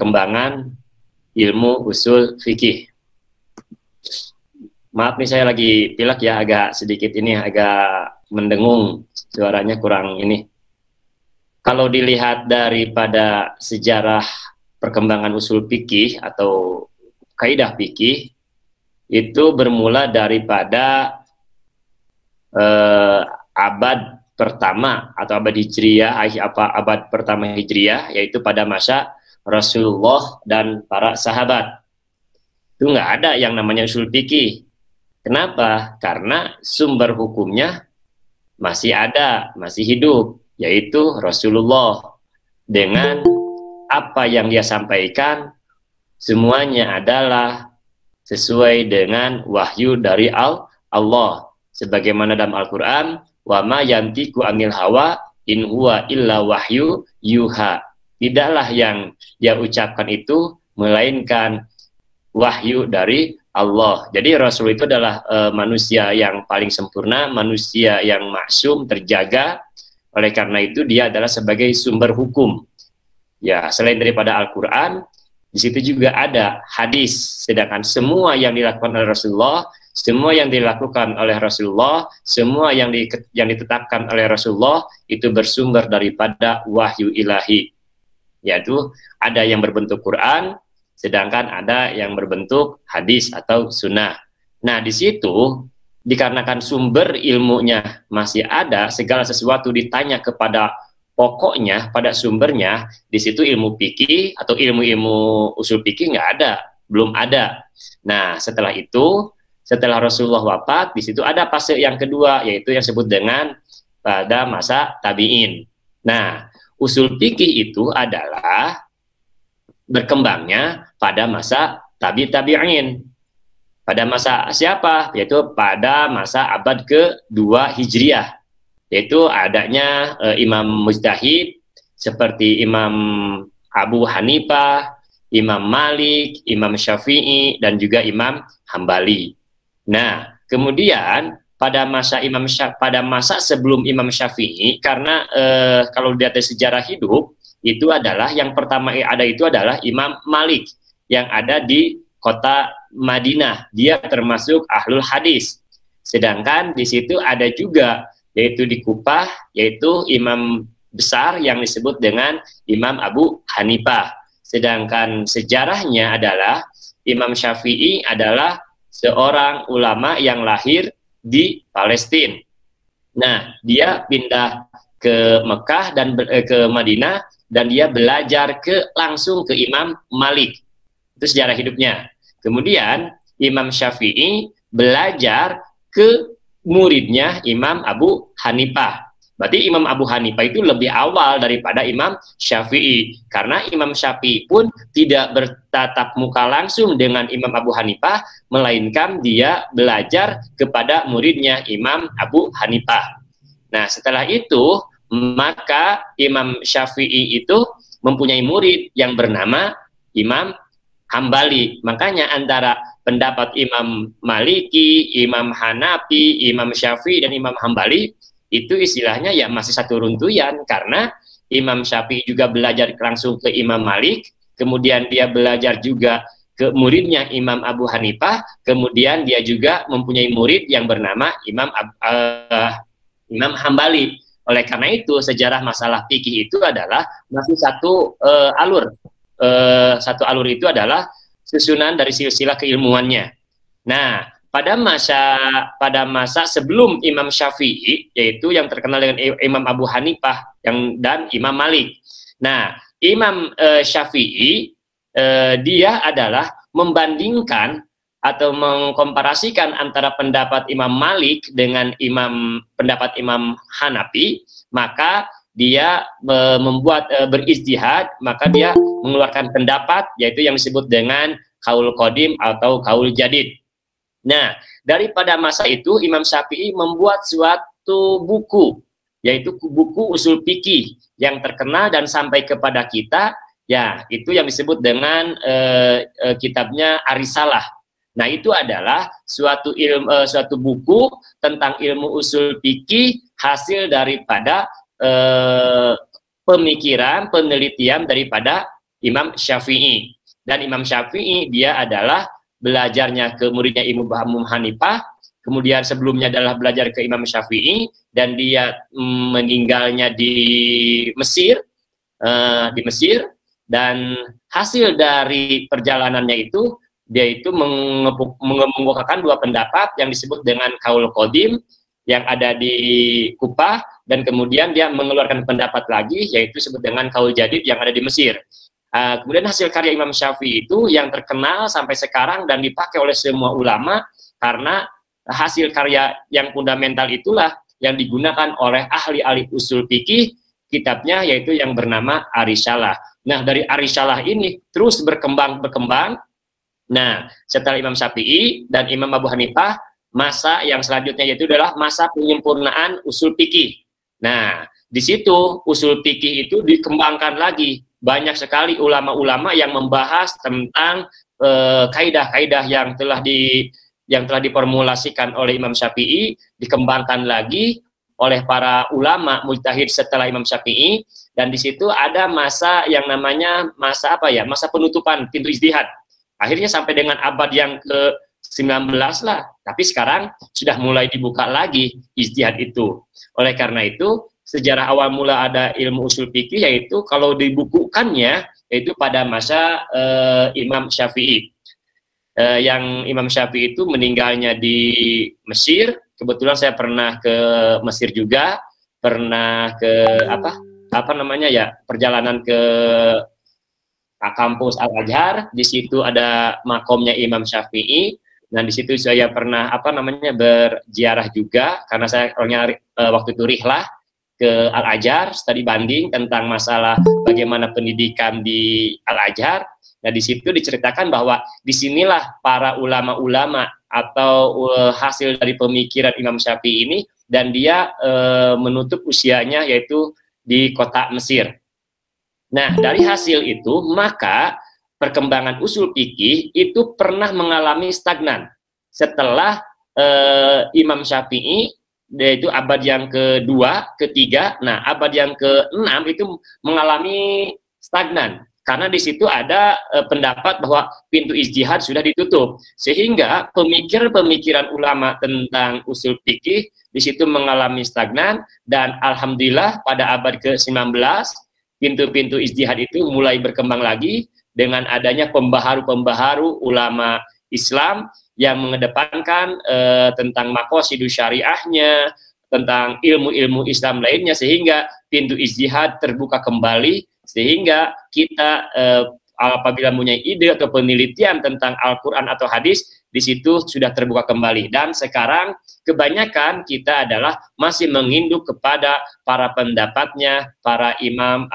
perkembangan ilmu usul fikih. Maaf nih saya lagi pilek ya, agak sedikit ini agak mendengung, suaranya kurang ini. Kalau dilihat daripada sejarah perkembangan usul fikih atau kaidah fikih, itu bermula daripada abad pertama atau abad Hijriyah, abad pertama Hijriyah, yaitu pada masa Rasulullah dan para sahabat. Itu nggak ada yang namanya usul fikih. Kenapa? Karena sumber hukumnya masih ada, masih hidup, yaitu Rasulullah. Dengan apa yang dia sampaikan, semuanya adalah sesuai dengan wahyu dari Allah. Sebagaimana dalam Al-Quran, wa ma yantiqu anil hawa in huwa illa wahyu yuha. Tidaklah yang dia ucapkan itu melainkan wahyu dari Allah. Jadi Rasul itu adalah manusia yang paling sempurna, manusia yang maksum, terjaga. Oleh karena itu dia adalah sebagai sumber hukum. Ya, selain daripada Al-Quran, di situ juga ada hadis. Sedangkan semua yang dilakukan oleh Rasulullah, semua yang dilakukan oleh Rasulullah, semua yang ditetapkan oleh Rasulullah itu bersumber daripada wahyu ilahi. Yaitu ada yang berbentuk Quran, sedangkan ada yang berbentuk hadis atau sunnah. Nah, di situ dikarenakan sumber ilmunya masih ada, segala sesuatu ditanya kepada pokoknya, pada sumbernya, di situ ilmu fikih atau ilmu-ilmu usul fikih nggak ada, belum ada. Nah, setelah itu, setelah Rasulullah wafat, di situ ada fase yang kedua, yaitu yang disebut dengan pada masa tabi'in. Nah, usul fikih itu adalah berkembangnya pada masa tabi'in. Pada masa siapa? Yaitu pada masa abad ke-2 Hijriah. Yaitu adanya imam mujtahid seperti Imam Abu Hanifah, Imam Malik, Imam Syafi'i, dan juga Imam Hambali. Nah, kemudian pada masa sebelum Imam Syafi'i, karena kalau dilihat dari sejarah hidup, itu adalah yang pertama ada itu adalah Imam Malik yang ada di kota Madinah. Dia termasuk ahlul hadis. Sedangkan di situ ada juga yaitu di Kufah, yaitu imam besar yang disebut dengan Imam Abu Hanifah. Sedangkan sejarahnya adalah Imam Syafi'i adalah seorang ulama yang lahir di Palestina. Nah, dia pindah ke Mekah dan ke Madinah, dan dia belajar langsung ke Imam Malik. Itu sejarah hidupnya. Kemudian Imam Syafi'i belajar ke muridnya Imam Abu Hanifah. Berarti Imam Abu Hanifah itu lebih awal daripada Imam Syafi'i. Karena Imam Syafi'i pun tidak bertatap muka langsung dengan Imam Abu Hanifah, melainkan dia belajar kepada muridnya Imam Abu Hanifah. Nah, setelah itu maka Imam Syafi'i itu mempunyai murid yang bernama Imam Hambali. Makanya antara pendapat Imam Maliki, Imam Hanafi, Imam Syafi'i, dan Imam Hambali itu istilahnya ya masih satu runtuyan, karena Imam Syafi'i juga belajar langsung ke Imam Malik, kemudian dia belajar juga ke muridnya Imam Abu Hanifah, kemudian dia juga mempunyai murid yang bernama Imam Hambali. Oleh karena itu, sejarah masalah fikih itu adalah masih satu alur. Satu alur itu adalah susunan dari silsilah keilmuannya. Nah, pada masa sebelum Imam Syafi'i, yaitu yang terkenal dengan Imam Abu Hanifah dan Imam Malik. Nah, Imam Syafi'i dia adalah membandingkan atau mengkomparasikan antara pendapat Imam Malik dengan pendapat Imam Hanafi, maka dia membuat berijtihad, maka dia mengeluarkan pendapat yaitu yang disebut dengan kaul qadim atau kaul jadid. Nah, daripada masa itu Imam Syafi'i membuat suatu buku, yaitu buku usul fikih yang terkenal dan sampai kepada kita, ya itu yang disebut dengan kitabnya Ar-Risalah. Nah, itu adalah suatu buku tentang ilmu usul fikih hasil daripada pemikiran, penelitian daripada Imam Syafi'i. Dan Imam Syafi'i dia adalah belajarnya ke muridnya Imam Abu Hanifah, kemudian sebelumnya adalah belajar ke Imam Syafi'i, dan dia meninggalnya di Mesir, dan hasil dari perjalanannya itu dia itu mengemukakan dua pendapat yang disebut dengan kaul qadim yang ada di Kufah, dan kemudian dia mengeluarkan pendapat lagi yaitu disebut dengan kaul jadid yang ada di Mesir. Kemudian hasil karya Imam Syafi'i itu yang terkenal sampai sekarang dan dipakai oleh semua ulama, karena hasil karya yang fundamental itulah yang digunakan oleh ahli-ahli usul fikih, kitabnya yaitu yang bernama Ar-Risalah. Nah, dari Ar-Risalah ini terus berkembang. Nah, setelah Imam Syafi'i dan Imam Abu Hanifah, masa yang selanjutnya yaitu adalah masa penyempurnaan usul fikih. Nah, di situ usul fikih itu dikembangkan lagi. Banyak sekali ulama-ulama yang membahas tentang kaidah-kaidah yang telah diformulasikan oleh Imam Syafi'i, dikembangkan lagi oleh para ulama mujtahid setelah Imam Syafi'i, dan di situ ada masa yang namanya masa masa penutupan pintu ijtihad. Akhirnya sampai dengan abad yang ke-19 lah, tapi sekarang sudah mulai dibuka lagi ijtihad itu. Oleh karena itu, sejarah awal mula ada ilmu usul fikih yaitu kalau dibukukannya yaitu pada masa Imam Syafi'i. Yang Imam Syafi'i itu meninggalnya di Mesir. Kebetulan saya pernah ke Mesir juga, pernah ke perjalanan ke kampus Al-Azhar. Di situ ada makomnya Imam Syafi'i. Nah, di situ saya pernah berziarah juga, karena saya waktu itu rihlah ke Al-Azhar, studi banding tentang masalah bagaimana pendidikan di Al-Azhar. Nah, di situ diceritakan bahwa disinilah para ulama-ulama atau hasil dari pemikiran Imam Syafi'i ini, dan dia menutup usianya yaitu di kota Mesir. Nah, dari hasil itu maka perkembangan usul fikih itu pernah mengalami stagnan setelah Imam Syafi'i, yaitu abad yang kedua, ketiga. Nah, abad yang ke-6 itu mengalami stagnan karena di situ ada pendapat bahwa pintu ijtihad sudah ditutup, sehingga pemikiran-pemikiran ulama tentang usul fikih di situ mengalami stagnan. Dan alhamdulillah pada abad ke-19 pintu-pintu ijtihad itu mulai berkembang lagi dengan adanya pembaharu-pembaharu ulama Islam yang mengedepankan tentang maqasidus syariahnya, tentang ilmu-ilmu Islam lainnya, sehingga pintu ijtihad terbuka kembali, sehingga kita apabila mempunyai ide atau penelitian tentang Al-Quran atau hadis, di situ sudah terbuka kembali. Dan sekarang kebanyakan kita adalah masih menginduk kepada para pendapatnya, para imam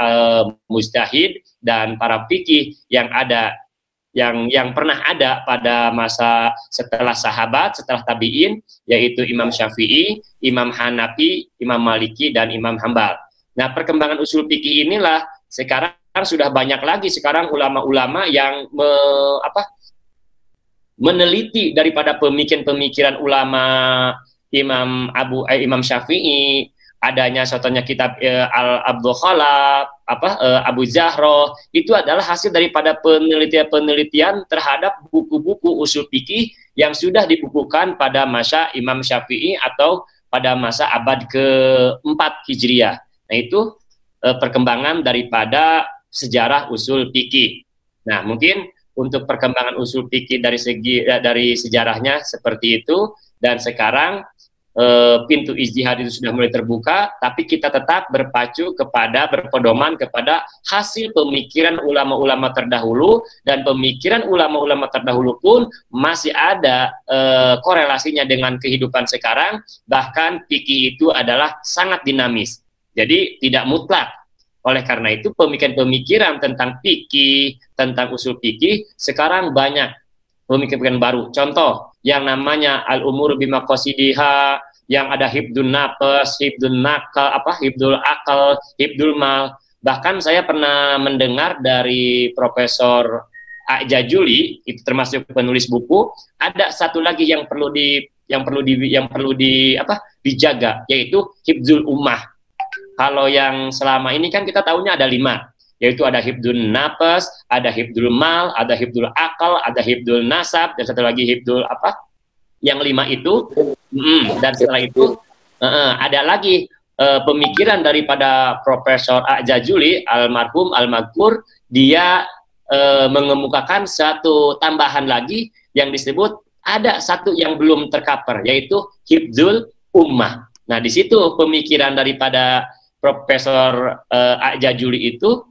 mujtahid dan para fikih yang ada, yang pernah ada pada masa setelah sahabat, setelah tabi'in, yaitu Imam Syafi'i, Imam Hanafi, Imam Maliki, dan Imam Hambal. Nah, perkembangan usul fikih inilah sekarang sudah banyak lagi sekarang ulama-ulama yang meneliti daripada pemikiran-pemikiran ulama Imam Syafi'i. Adanya contohnya kitab Al-Abdul Khalaf, Abu Zahro, itu adalah hasil daripada penelitian-penelitian terhadap buku-buku usul fikih yang sudah dibukukan pada masa Imam Syafi'i atau pada masa abad ke-4 Hijriah. Nah, itu perkembangan daripada sejarah usul fikih. Nah, mungkin untuk perkembangan usul fikih dari sejarahnya seperti itu. Dan sekarang pintu ijtihad itu sudah mulai terbuka, tapi kita tetap berpedoman kepada hasil pemikiran ulama-ulama terdahulu, dan pemikiran ulama-ulama terdahulu pun masih ada korelasinya dengan kehidupan sekarang. Bahkan fikih itu adalah sangat dinamis, jadi tidak mutlak. Oleh karena itu pemikiran-pemikiran tentang fikih, tentang usul fikih sekarang banyak pemikiran baru. Contoh yang namanya al-umur bimaqasidiha, yang ada hibdun nafas, hibdun nakal, hibdul akal, hibdul mal. Bahkan saya pernah mendengar dari Profesor Jajuli, itu termasuk penulis buku, ada satu lagi yang perlu dijaga, yaitu hibdul ummah. Kalau yang selama ini kan kita tahunya ada 5, yaitu ada hifdul nafas, ada hifdul mal, ada hifdul akal, ada hifdul nasab, dan satu lagi hifdul apa? Yang 5 itu. Dan setelah itu ada lagi pemikiran daripada Profesor A'jajuli almarhum al-Maghfur. Dia mengemukakan satu tambahan lagi yang disebut ada satu yang belum tercover, yaitu hifdzul ummah. Nah, di situ pemikiran daripada Profesor A'jajuli itu,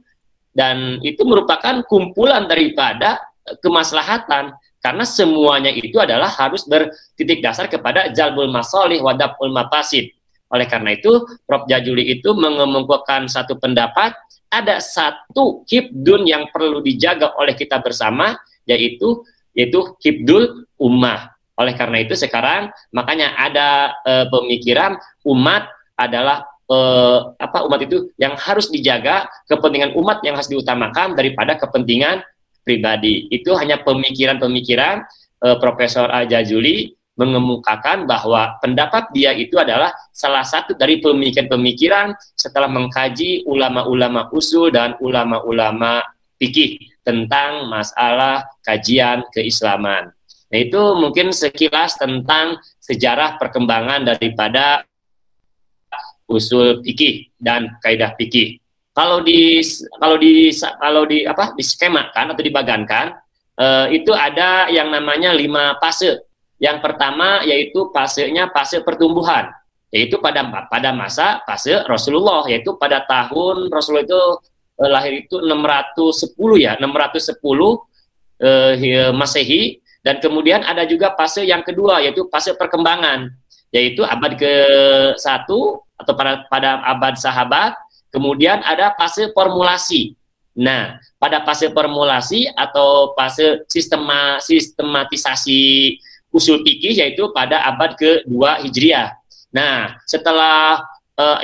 dan itu merupakan kumpulan daripada kemaslahatan, karena semuanya itu adalah harus bertitik dasar kepada jalbul masalih wa daf'ul mafasid. Oleh karena itu, Prof. Jajuli itu mengemukakan satu pendapat, ada satu hifdun yang perlu dijaga oleh kita bersama, yaitu hifdul ummah. Oleh karena itu sekarang makanya ada pemikiran umat adalah umat itu yang harus dijaga, kepentingan umat yang harus diutamakan daripada kepentingan pribadi. Itu hanya pemikiran-pemikiran Profesor A'jajuli mengemukakan bahwa pendapat dia itu adalah salah satu dari pemikiran-pemikiran setelah mengkaji ulama-ulama usul dan ulama-ulama fikih tentang masalah kajian keislaman. Nah, itu mungkin sekilas tentang sejarah perkembangan daripada usul fikih dan kaidah fikih. Kalau diskemakan atau dibagankan, itu ada yang namanya 5 fase. Yang pertama yaitu fasenya fase pertumbuhan, yaitu pada masa fase Rasulullah, yaitu pada tahun Rasulullah itu lahir itu 610 ya, 610 Masehi. Dan kemudian ada juga fase yang kedua, yaitu fase perkembangan, yaitu abad ke-1 atau pada abad sahabat. Kemudian ada fase formulasi. Nah, pada fase formulasi atau fase sistematisasi usul fikih, yaitu pada abad ke-2 Hijriah. Nah, setelah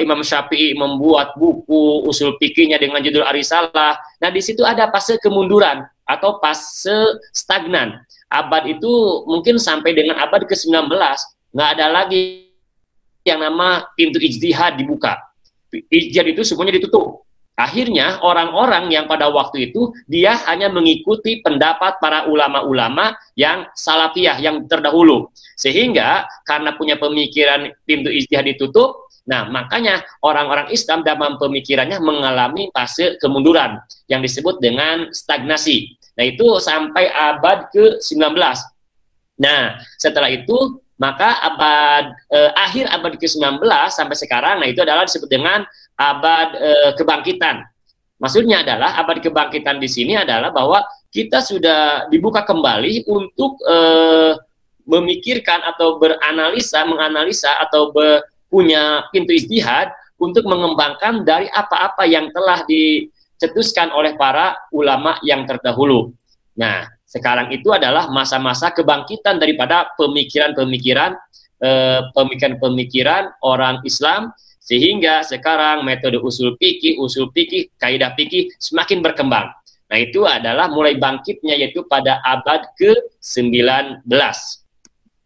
Imam Syafi'i membuat buku usul fikihnya dengan judul Ar-Risalah, nah di situ ada fase kemunduran atau fase stagnan. Abad itu mungkin sampai dengan abad ke-19 nggak ada lagi yang nama pintu ijtihad dibuka. Ijtihad itu semuanya ditutup. Akhirnya orang-orang yang pada waktu itu dia hanya mengikuti pendapat para ulama-ulama yang salafiyah yang terdahulu. Sehingga karena punya pemikiran pintu ijtihad ditutup, nah makanya orang-orang Islam dalam pemikirannya mengalami fase kemunduran yang disebut dengan stagnasi. Nah, itu sampai abad ke-19. Nah, setelah itu maka akhir abad ke-19 sampai sekarang, nah itu adalah disebut dengan abad kebangkitan. Maksudnya adalah abad kebangkitan di sini adalah bahwa kita sudah dibuka kembali untuk memikirkan atau menganalisa atau punya pintu ijtihad untuk mengembangkan dari apa-apa yang telah dicetuskan oleh para ulama yang terdahulu. Nah, sekarang itu adalah masa-masa kebangkitan daripada pemikiran-pemikiran orang Islam, sehingga sekarang metode usul fikih, kaidah fikih semakin berkembang. Nah, itu adalah mulai bangkitnya yaitu pada abad ke-19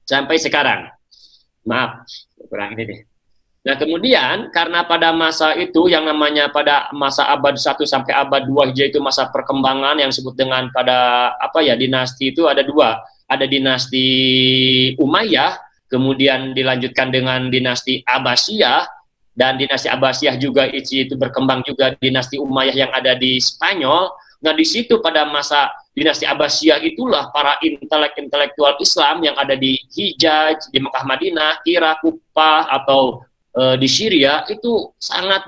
sampai sekarang. Maaf, kurang ini deh. Nah, kemudian karena pada masa itu yang namanya pada masa abad 1 sampai abad 2 Hijriah itu masa perkembangan yang disebut dengan pada dinasti itu ada 2. Ada dinasti Umayyah, kemudian dilanjutkan dengan dinasti Abbasiyah, dan dinasti Abbasiyah juga itu berkembang juga dinasti Umayyah yang ada di Spanyol. Nah, di situ pada masa dinasti Abbasiyah itulah para intelektual Islam yang ada di Hijaz, di Mekah, Madinah, Irak, Kufah atau di Syria itu sangat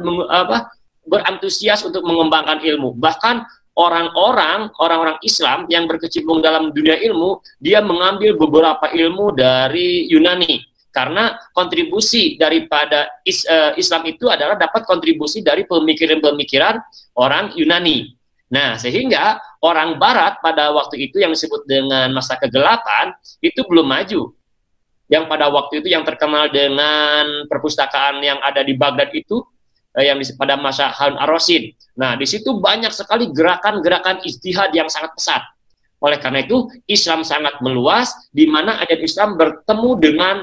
berantusias untuk mengembangkan ilmu. Bahkan orang-orang Islam yang berkecimpung dalam dunia ilmu, dia mengambil beberapa ilmu dari Yunani, karena kontribusi daripada Islam itu adalah dapat kontribusi dari pemikiran-pemikiran orang Yunani. Nah, sehingga orang Barat pada waktu itu yang disebut dengan masa kegelapan itu belum maju. Yang pada waktu itu yang terkenal dengan perpustakaan yang ada di Baghdad itu, yang pada masa Harun ar-Rasyid. Nah, di situ banyak sekali gerakan-gerakan ijtihad yang sangat pesat. Oleh karena itu, Islam sangat meluas, di mana ajaran Islam bertemu dengan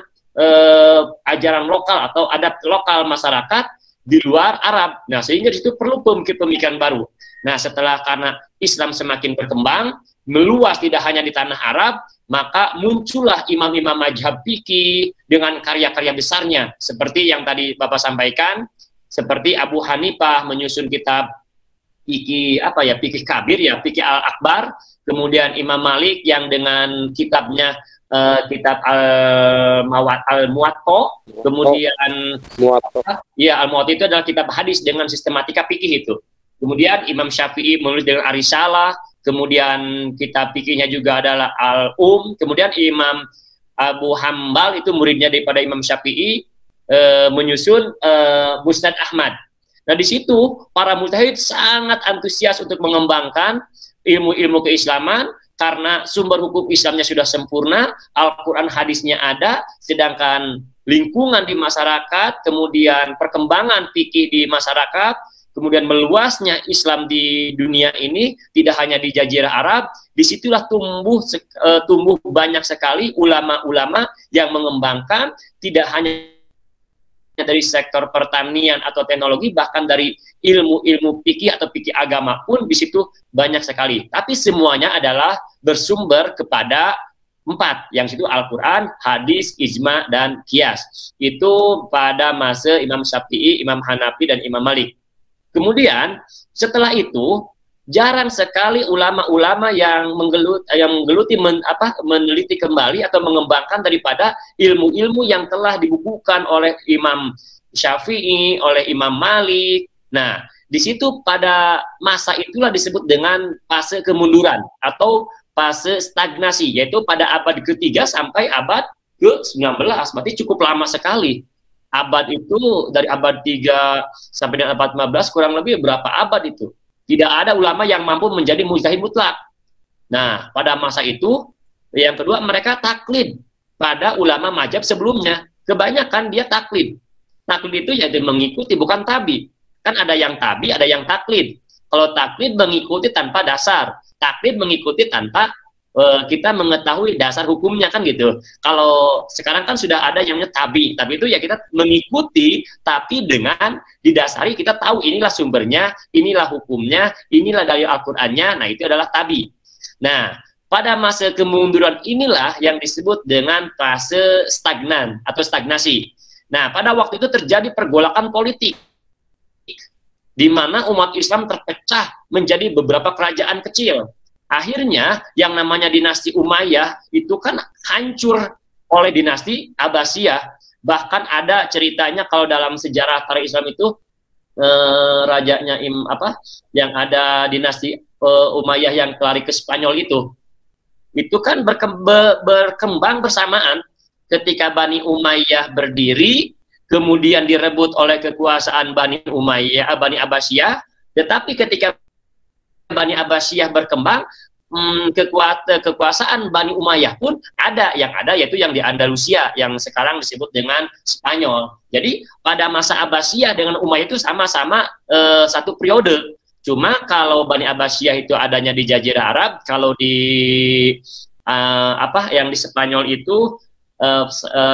ajaran lokal atau adat lokal masyarakat di luar Arab. Nah, sehingga di situ perlu pemikiran baru. Nah, setelah karena Islam semakin berkembang, meluas tidak hanya di tanah Arab, maka muncullah imam-imam mazhab fikih dengan karya-karya besarnya, seperti yang tadi Bapak sampaikan, seperti Abu Hanifah menyusun kitab fikih apa ya, fikih kabir ya, fikih al-akbar, kemudian Imam Malik yang dengan kitabnya kitab al-Muwatta, kemudian ya al-Muwatta itu adalah kitab hadis dengan sistematika fikih itu. Kemudian Imam Syafi'i menulis dengan Ar-Risalah, kemudian kitab fikihnya juga adalah kemudian Imam Abu Hambal itu muridnya daripada Imam Syafi'i menyusun Musnad Ahmad. Nah, di situ para mujtahid sangat antusias untuk mengembangkan ilmu-ilmu keislaman karena sumber hukum Islamnya sudah sempurna, Al-Quran hadisnya ada, sedangkan lingkungan di masyarakat, kemudian perkembangan fikih di masyarakat, kemudian meluasnya Islam di dunia ini, tidak hanya di Jazirah Arab, disitulah tumbuh banyak sekali ulama-ulama yang mengembangkan, tidak hanya dari sektor pertanian atau teknologi, bahkan dari ilmu-ilmu fikih atau fikih agama pun di situ banyak sekali. Tapi semuanya adalah bersumber kepada 4, yang situ Al-Quran, hadis, ijma, dan qiyas. Itu pada masa Imam Syafi'i, Imam Hanafi, dan Imam Malik. Kemudian setelah itu jarang sekali ulama-ulama yang meneliti kembali atau mengembangkan daripada ilmu-ilmu yang telah dibukukan oleh Imam Syafi'i, oleh Imam Malik. Nah, di situ pada masa itulah disebut dengan fase kemunduran atau fase stagnasi, yaitu pada abad ke-3 sampai abad ke-19, berarti cukup lama sekali. Abad itu dari abad 3 sampai dengan abad 15 kurang lebih berapa abad itu? Tidak ada ulama yang mampu menjadi mujtahid mutlak. Nah, pada masa itu, yang kedua mereka taklid pada ulama mazhab sebelumnya. Kebanyakan dia taklid. Taklid itu yaitu mengikuti, bukan tabi. Kan ada yang tabi, ada yang taklid. Kalau taklid mengikuti tanpa dasar, taklid mengikuti tanpa kita mengetahui dasar hukumnya, kan gitu. Kalau sekarang kan sudah ada yang namanya tabi itu ya kita mengikuti, tapi dengan didasari kita tahu inilah sumbernya, inilah hukumnya, inilah dalil Al-Qur'annya. Nah, itu adalah tabi. Nah, pada masa kemunduran inilah yang disebut dengan fase stagnan atau stagnasi. Nah, pada waktu itu terjadi pergolakan politik di mana umat Islam terpecah menjadi beberapa kerajaan kecil. Akhirnya yang namanya dinasti Umayyah itu kan hancur oleh dinasti Abbasiyah. Bahkan ada ceritanya kalau dalam sejarah tarikh Islam itu rajanya yang ada dinasti Umayyah yang lari ke Spanyol itu kan berkembang bersamaan ketika Bani Umayyah berdiri, kemudian direbut oleh kekuasaan Bani Abbasiyah, tetapi ketika Bani Abbasiyah berkembang, kekuasaan Bani Umayyah pun ada yaitu yang di Andalusia yang sekarang disebut dengan Spanyol. Jadi pada masa Abbasiyah dengan Umayyah itu sama-sama satu periode. Cuma kalau Bani Abbasiyah itu adanya di Jazirah Arab, kalau di yang di Spanyol itu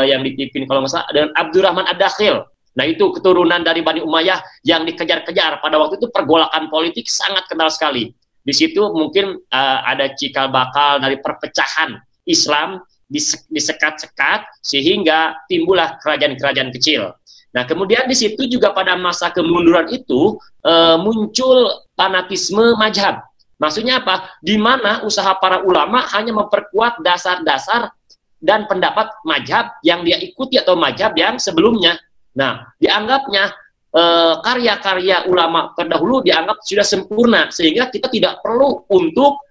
yang dipimpin kalau nggak salah dengan Abdurrahman Ad-Dakhil. Nah, itu keturunan dari Bani Umayyah yang dikejar-kejar. Pada waktu itu pergolakan politik sangat kental sekali. Di situ mungkin ada cikal bakal dari perpecahan Islam disekat-sekat sehingga timbullah kerajaan-kerajaan kecil. Nah, kemudian di situ juga pada masa kemunduran itu muncul fanatisme mazhab. Maksudnya apa? Di mana usaha para ulama hanya memperkuat dasar-dasar dan pendapat mazhab yang dia ikuti atau mazhab yang sebelumnya. Nah, dianggapnya karya-karya ulama terdahulu dianggap sudah sempurna sehingga kita tidak perlu untuk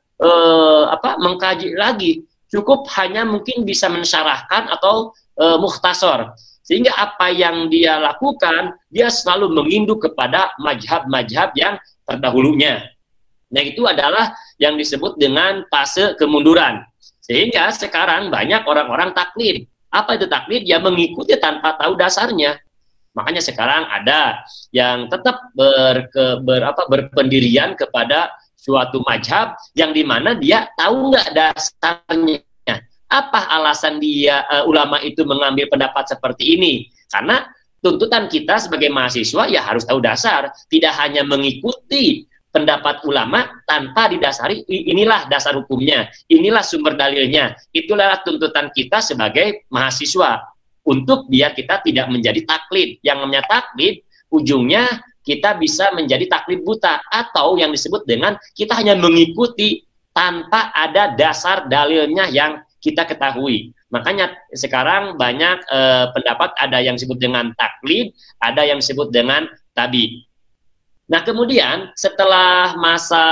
mengkaji lagi, cukup hanya mungkin bisa mensyarahkan atau mukhtasar, sehingga apa yang dia lakukan dia selalu menginduk kepada mazhab-mazhab yang terdahulunya. Nah, itu adalah yang disebut dengan fase kemunduran, sehingga sekarang banyak orang-orang taklid. Apa itu taklid? Ya mengikuti tanpa tahu dasarnya. Makanya sekarang ada yang tetap berpendirian kepada suatu mazhab yang dimana dia tahu nggak dasarnya. Apa alasan dia ulama itu mengambil pendapat seperti ini? Karena tuntutan kita sebagai mahasiswa ya harus tahu dasar, tidak hanya mengikuti pendapat ulama tanpa didasari inilah dasar hukumnya, inilah sumber dalilnya. Itulah tuntutan kita sebagai mahasiswa untuk biar kita tidak menjadi taklid. Yang namanya taklid ujungnya kita bisa menjadi taklid buta, atau yang disebut dengan kita hanya mengikuti tanpa ada dasar dalilnya yang kita ketahui. Makanya sekarang banyak pendapat, ada yang disebut dengan taklid, ada yang disebut dengan tabi. Nah, kemudian setelah masa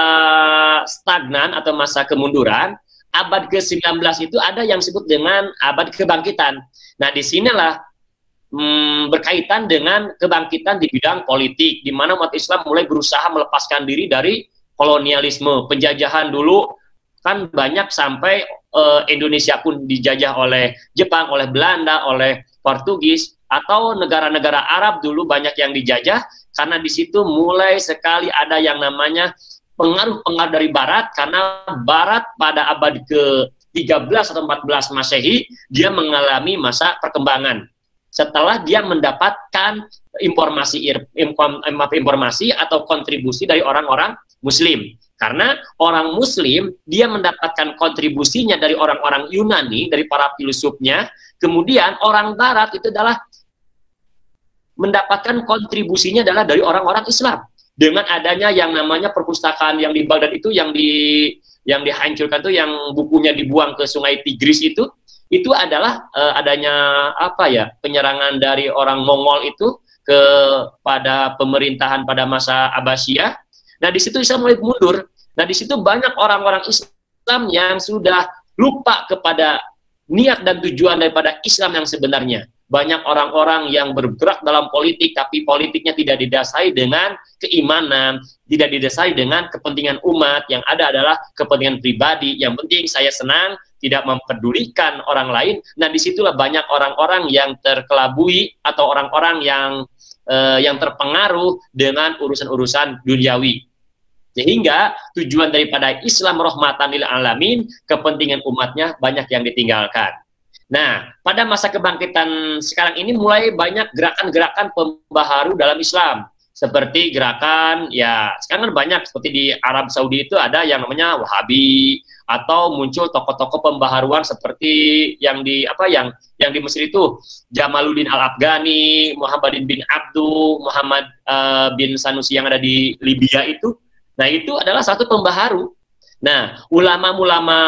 stagnan atau masa kemunduran, abad ke-19 itu ada yang disebut dengan abad kebangkitan. Nah, disinilah berkaitan dengan kebangkitan di bidang politik, di mana umat Islam mulai berusaha melepaskan diri dari kolonialisme, penjajahan dulu kan banyak sampai Indonesia pun dijajah oleh Jepang, oleh Belanda, oleh Portugis, atau negara-negara Arab dulu banyak yang dijajah, karena di situ mulai sekali ada yang namanya pengaruh-pengaruh dari Barat, karena Barat pada abad ke-13 atau 14 Masehi, dia mengalami masa perkembangan. Setelah dia mendapatkan informasi atau kontribusi dari orang-orang Muslim. Karena orang Muslim, dia mendapatkan kontribusinya dari orang-orang Yunani, dari para filsufnya. Kemudian orang Barat itu adalah mendapatkan kontribusinya adalah dari orang-orang Islam. Dengan adanya yang namanya perpustakaan yang di Baghdad itu, yang dihancurkan itu, yang bukunya dibuang ke Sungai Tigris itu adalah adanya penyerangan dari orang Mongol itu kepada pemerintahan pada masa Abbasiyah. Nah, di situ Islam mulai mundur. Nah, di situ banyak orang-orang Islam yang sudah lupa kepada niat dan tujuan daripada Islam yang sebenarnya. Banyak orang-orang yang bergerak dalam politik, tapi politiknya tidak didasari dengan keimanan, tidak didasari dengan kepentingan umat. Yang ada adalah kepentingan pribadi. Yang penting saya senang, tidak mempedulikan orang lain. Nah, disitulah banyak orang-orang yang terkelabui atau orang-orang yang terpengaruh dengan urusan-urusan duniawi. Sehingga tujuan daripada Islam rahmatan lil alamin, kepentingan umatnya banyak yang ditinggalkan. Nah, pada masa kebangkitan sekarang ini mulai banyak gerakan-gerakan pembaharu dalam Islam. Seperti gerakan, ya sekarang kan banyak, seperti di Arab Saudi itu ada yang namanya Wahabi, atau muncul tokoh-tokoh pembaharuan seperti yang di Mesir itu Jamaluddin Al-Afghani, Muhammadin bin Abduh, Muhammad bin Sanusi yang ada di Libya itu. Nah, itu adalah satu pembaharu. Nah, ulama-ulama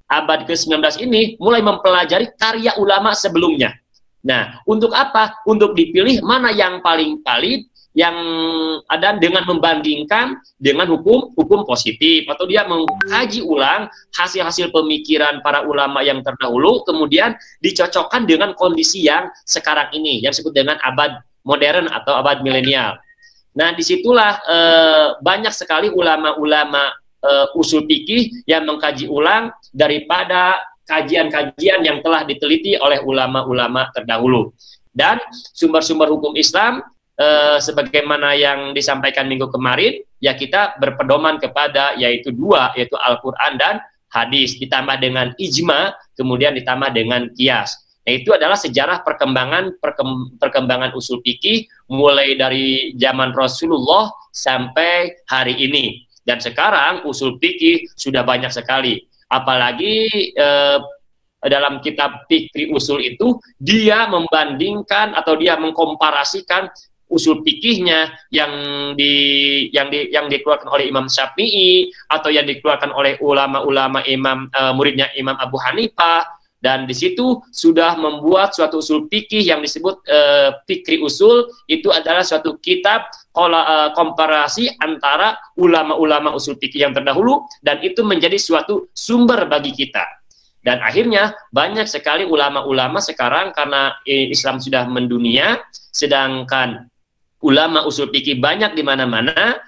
abad ke-19 ini mulai mempelajari karya ulama sebelumnya. Nah, untuk apa? Untuk dipilih mana yang paling valid, yang ada dengan membandingkan dengan hukum positif, atau dia mengkaji ulang hasil-hasil pemikiran para ulama yang terdahulu, kemudian dicocokkan dengan kondisi yang sekarang ini, yang disebut dengan abad modern atau abad milenial. Nah, disitulah banyak sekali ulama-ulama usul fikih yang mengkaji ulang daripada kajian-kajian yang telah diteliti oleh ulama-ulama terdahulu. Dan sumber-sumber hukum Islam sebagaimana yang disampaikan minggu kemarin, ya kita berpedoman kepada yaitu dua, yaitu Al-Quran dan hadis, ditambah dengan ijma, kemudian ditambah dengan qiyas. Nah, itu adalah sejarah perkembangan usul fikih mulai dari zaman Rasulullah sampai hari ini. Dan sekarang usul fikih sudah banyak sekali. Apalagi dalam kitab fikih usul itu, dia membandingkan atau dia mengkomparasikan usul fikihnya yang dikeluarkan oleh Imam Syafi'i, atau yang dikeluarkan oleh ulama-ulama muridnya Imam Abu Hanifah. Dan di situ sudah membuat suatu usul fikih yang disebut fikri usul. Itu adalah suatu kitab komparasi antara ulama-ulama usul fikih yang terdahulu, dan itu menjadi suatu sumber bagi kita. Dan akhirnya banyak sekali ulama-ulama sekarang, karena Islam sudah mendunia, sedangkan ulama usul fikih banyak di mana-mana.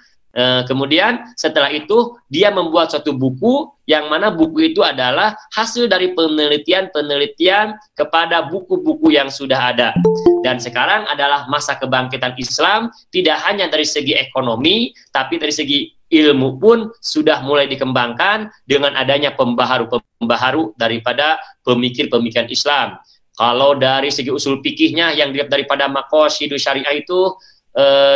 Kemudian setelah itu dia membuat suatu buku, yang mana buku itu adalah hasil dari penelitian kepada buku-buku yang sudah ada. Dan sekarang adalah masa kebangkitan Islam, tidak hanya dari segi ekonomi, tapi dari segi ilmu pun sudah mulai dikembangkan dengan adanya pembaharu daripada pemikir-pemikiran Islam. Kalau dari segi usul fikihnya yang dilihat daripada Maqasidus Syariah itu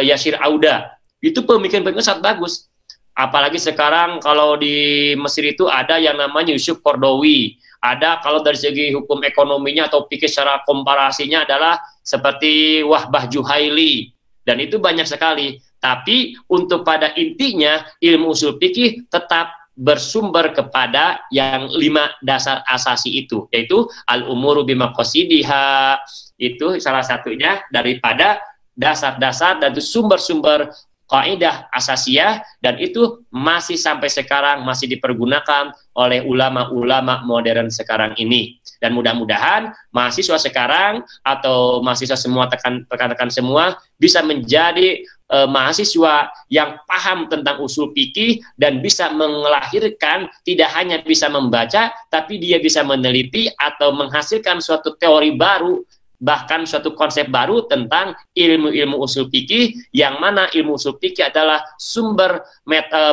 Yasir Auda, itu pemikiran-pemikiran sangat bagus. Apalagi sekarang kalau di Mesir itu ada yang namanya Yusuf Qaradawi. Ada kalau dari segi hukum ekonominya atau pikir secara komparasinya adalah seperti Wahbah Juhaili. Dan itu banyak sekali. Tapi untuk pada intinya ilmu usul fikih tetap bersumber kepada yang 5 dasar asasi itu, yaitu al-umuru bimaqasidiha, itu salah satunya daripada dasar-dasar dan itu sumber-sumber kaidah asasiyah, dan itu masih sampai sekarang masih dipergunakan oleh ulama-ulama modern sekarang ini. Dan mudah-mudahan mahasiswa sekarang atau mahasiswa semua rekan-rekan semua bisa menjadi mahasiswa yang paham tentang usul fikih dan bisa melahirkan, tidak hanya bisa membaca, tapi dia bisa meneliti atau menghasilkan suatu teori baru, bahkan suatu konsep baru tentang ilmu-ilmu usul fikih, yang mana ilmu usul fikih adalah sumber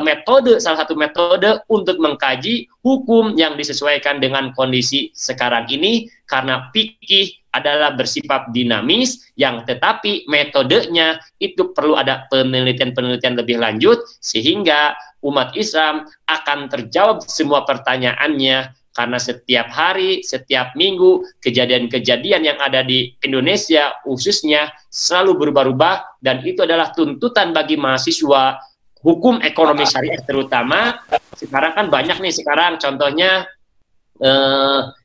metode, salah satu metode untuk mengkaji hukum yang disesuaikan dengan kondisi sekarang ini, karena fikih adalah bersifat dinamis, yang tetapi metodenya itu perlu ada penelitian-penelitian lebih lanjut, sehingga umat Islam akan terjawab semua pertanyaannya. Karena setiap hari, setiap minggu, kejadian-kejadian yang ada di Indonesia khususnya selalu berubah-ubah, dan itu adalah tuntutan bagi mahasiswa hukum ekonomi syariah terutama. Sekarang kan banyak nih sekarang contohnya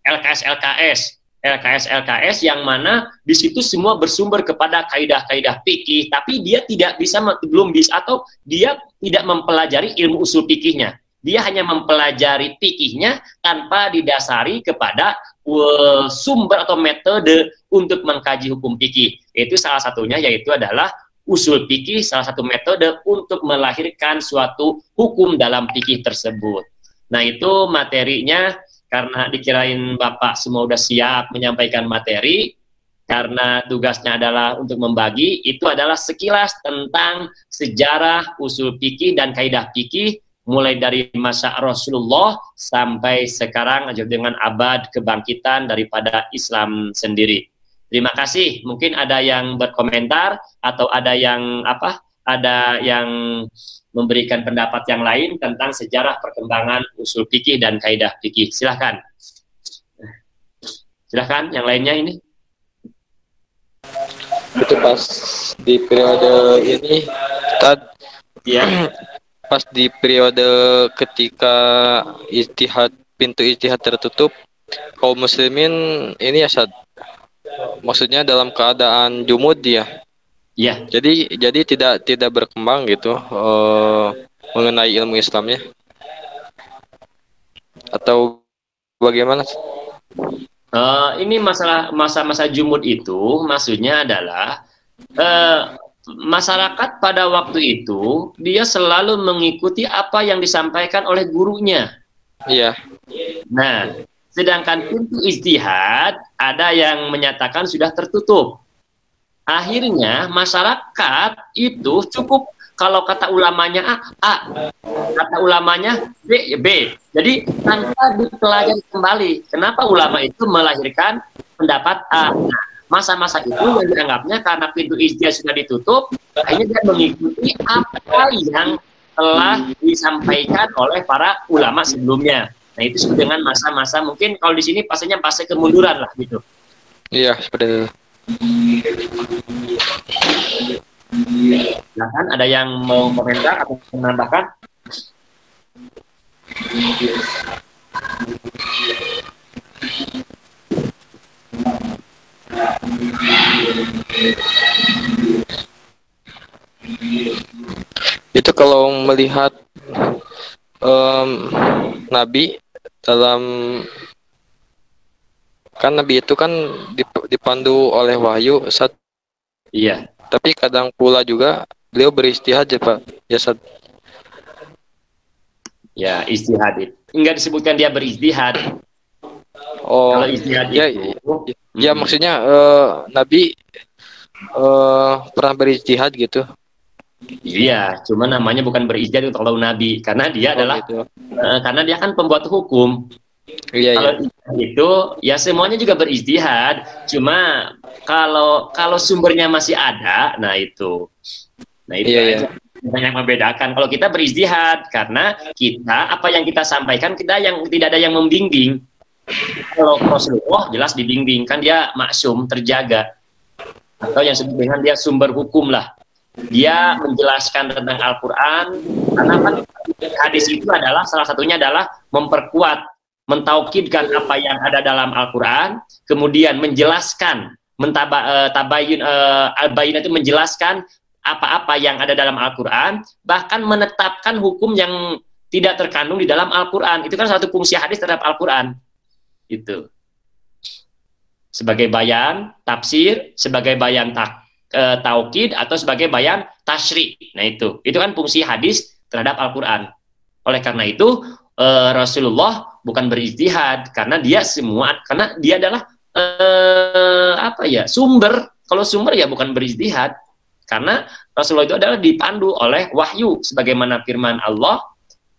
LKS yang mana di situ semua bersumber kepada kaidah-kaidah fikih, tapi dia tidak bisa, belum bisa, atau dia tidak mempelajari ilmu usul fikihnya. Dia hanya mempelajari fikihnya tanpa didasari kepada sumber atau metode untuk mengkaji hukum fikih. Itu salah satunya, yaitu adalah usul fikih, salah satu metode untuk melahirkan suatu hukum dalam fikih tersebut. Nah, itu materinya, karena dikirain Bapak semua udah siap menyampaikan materi, karena tugasnya adalah untuk membagi, itu adalah sekilas tentang sejarah usul fikih dan kaidah fikih, mulai dari masa Rasulullah sampai sekarang dengan abad kebangkitan daripada Islam sendiri. Terima kasih. Mungkin ada yang berkomentar atau ada yang memberikan pendapat yang lain tentang sejarah perkembangan usul fikih dan kaidah fikih. Silahkan. Silahkan yang lainnya ini. Itu pas di periode ini, ya. Pas di periode ketika pintu ijtihad tertutup, kaum muslimin ini ya maksudnya dalam keadaan jumud dia. Ya. Jadi tidak berkembang gitu mengenai ilmu Islamnya. Atau bagaimana? Ini masa-masa jumud itu maksudnya adalah masyarakat pada waktu itu dia selalu mengikuti apa yang disampaikan oleh gurunya. Iya. Nah, sedangkan pintu ijtihad ada yang menyatakan sudah tertutup. Akhirnya masyarakat itu cukup, kalau kata ulamanya A, kata ulamanya B. Jadi tanpa dipelajari kembali. Kenapa ulama itu melahirkan pendapat A? Nah, masa-masa itu yang dianggapnya karena pintu ijtihad sudah ditutup, akhirnya dia mengikuti apa yang telah disampaikan oleh para ulama sebelumnya. Nah, itu disebut dengan masa-masa, mungkin kalau di sini pasanya fase kemunduran lah gitu. Iya, seperti itu. Silakan, ada yang mau komentar atau menambahkan? Itu kalau melihat Nabi dalam, kan Nabi itu kan dipandu oleh wahyu, Ustaz. Iya. Tapi kadang pula juga beliau beristihad ya Pak, ya Ustaz. Ya, istihad. Enggak disebutkan dia beristihad. Oh, kalau istihad ya, itu, ya maksudnya Nabi pernah beristihad gitu. Iya, cuma namanya bukan berijtihad kalau Nabi, karena dia adalah gitu. Karena dia kan pembuat hukum. Iya, kalau itu ya semuanya juga berijtihad, cuma kalau sumbernya masih ada, nah itu iya, aja. banyak membedakan. Kalau kita berijtihad karena kita apa yang kita sampaikan kita yang tidak ada yang membimbing. Kalau Rasulullah jelas dibimbing, kan dia maksum, terjaga. Atau yang disebut dengan dia sumber hukum lah. Dia menjelaskan tentang Al-Quran, karena hadis itu adalah salah satunya adalah memperkuat, mentaukidkan apa yang ada dalam Al-Quran, kemudian menjelaskan, tabayun al-bayin itu menjelaskan apa-apa yang ada dalam Al-Quran, bahkan menetapkan hukum yang tidak terkandung di dalam Al-Quran. Itu kan satu fungsi hadis terhadap Al-Quran. Itu sebagai bayan tafsir, sebagai bayan taukid, atau sebagai bayan tasyri'. Nah itu kan fungsi hadis terhadap Al-Quran. Oleh karena itu Rasulullah bukan berijtihad karena dia adalah sumber. Kalau sumber ya bukan berijtihad, karena Rasulullah itu adalah dipandu oleh wahyu, sebagaimana firman Allah,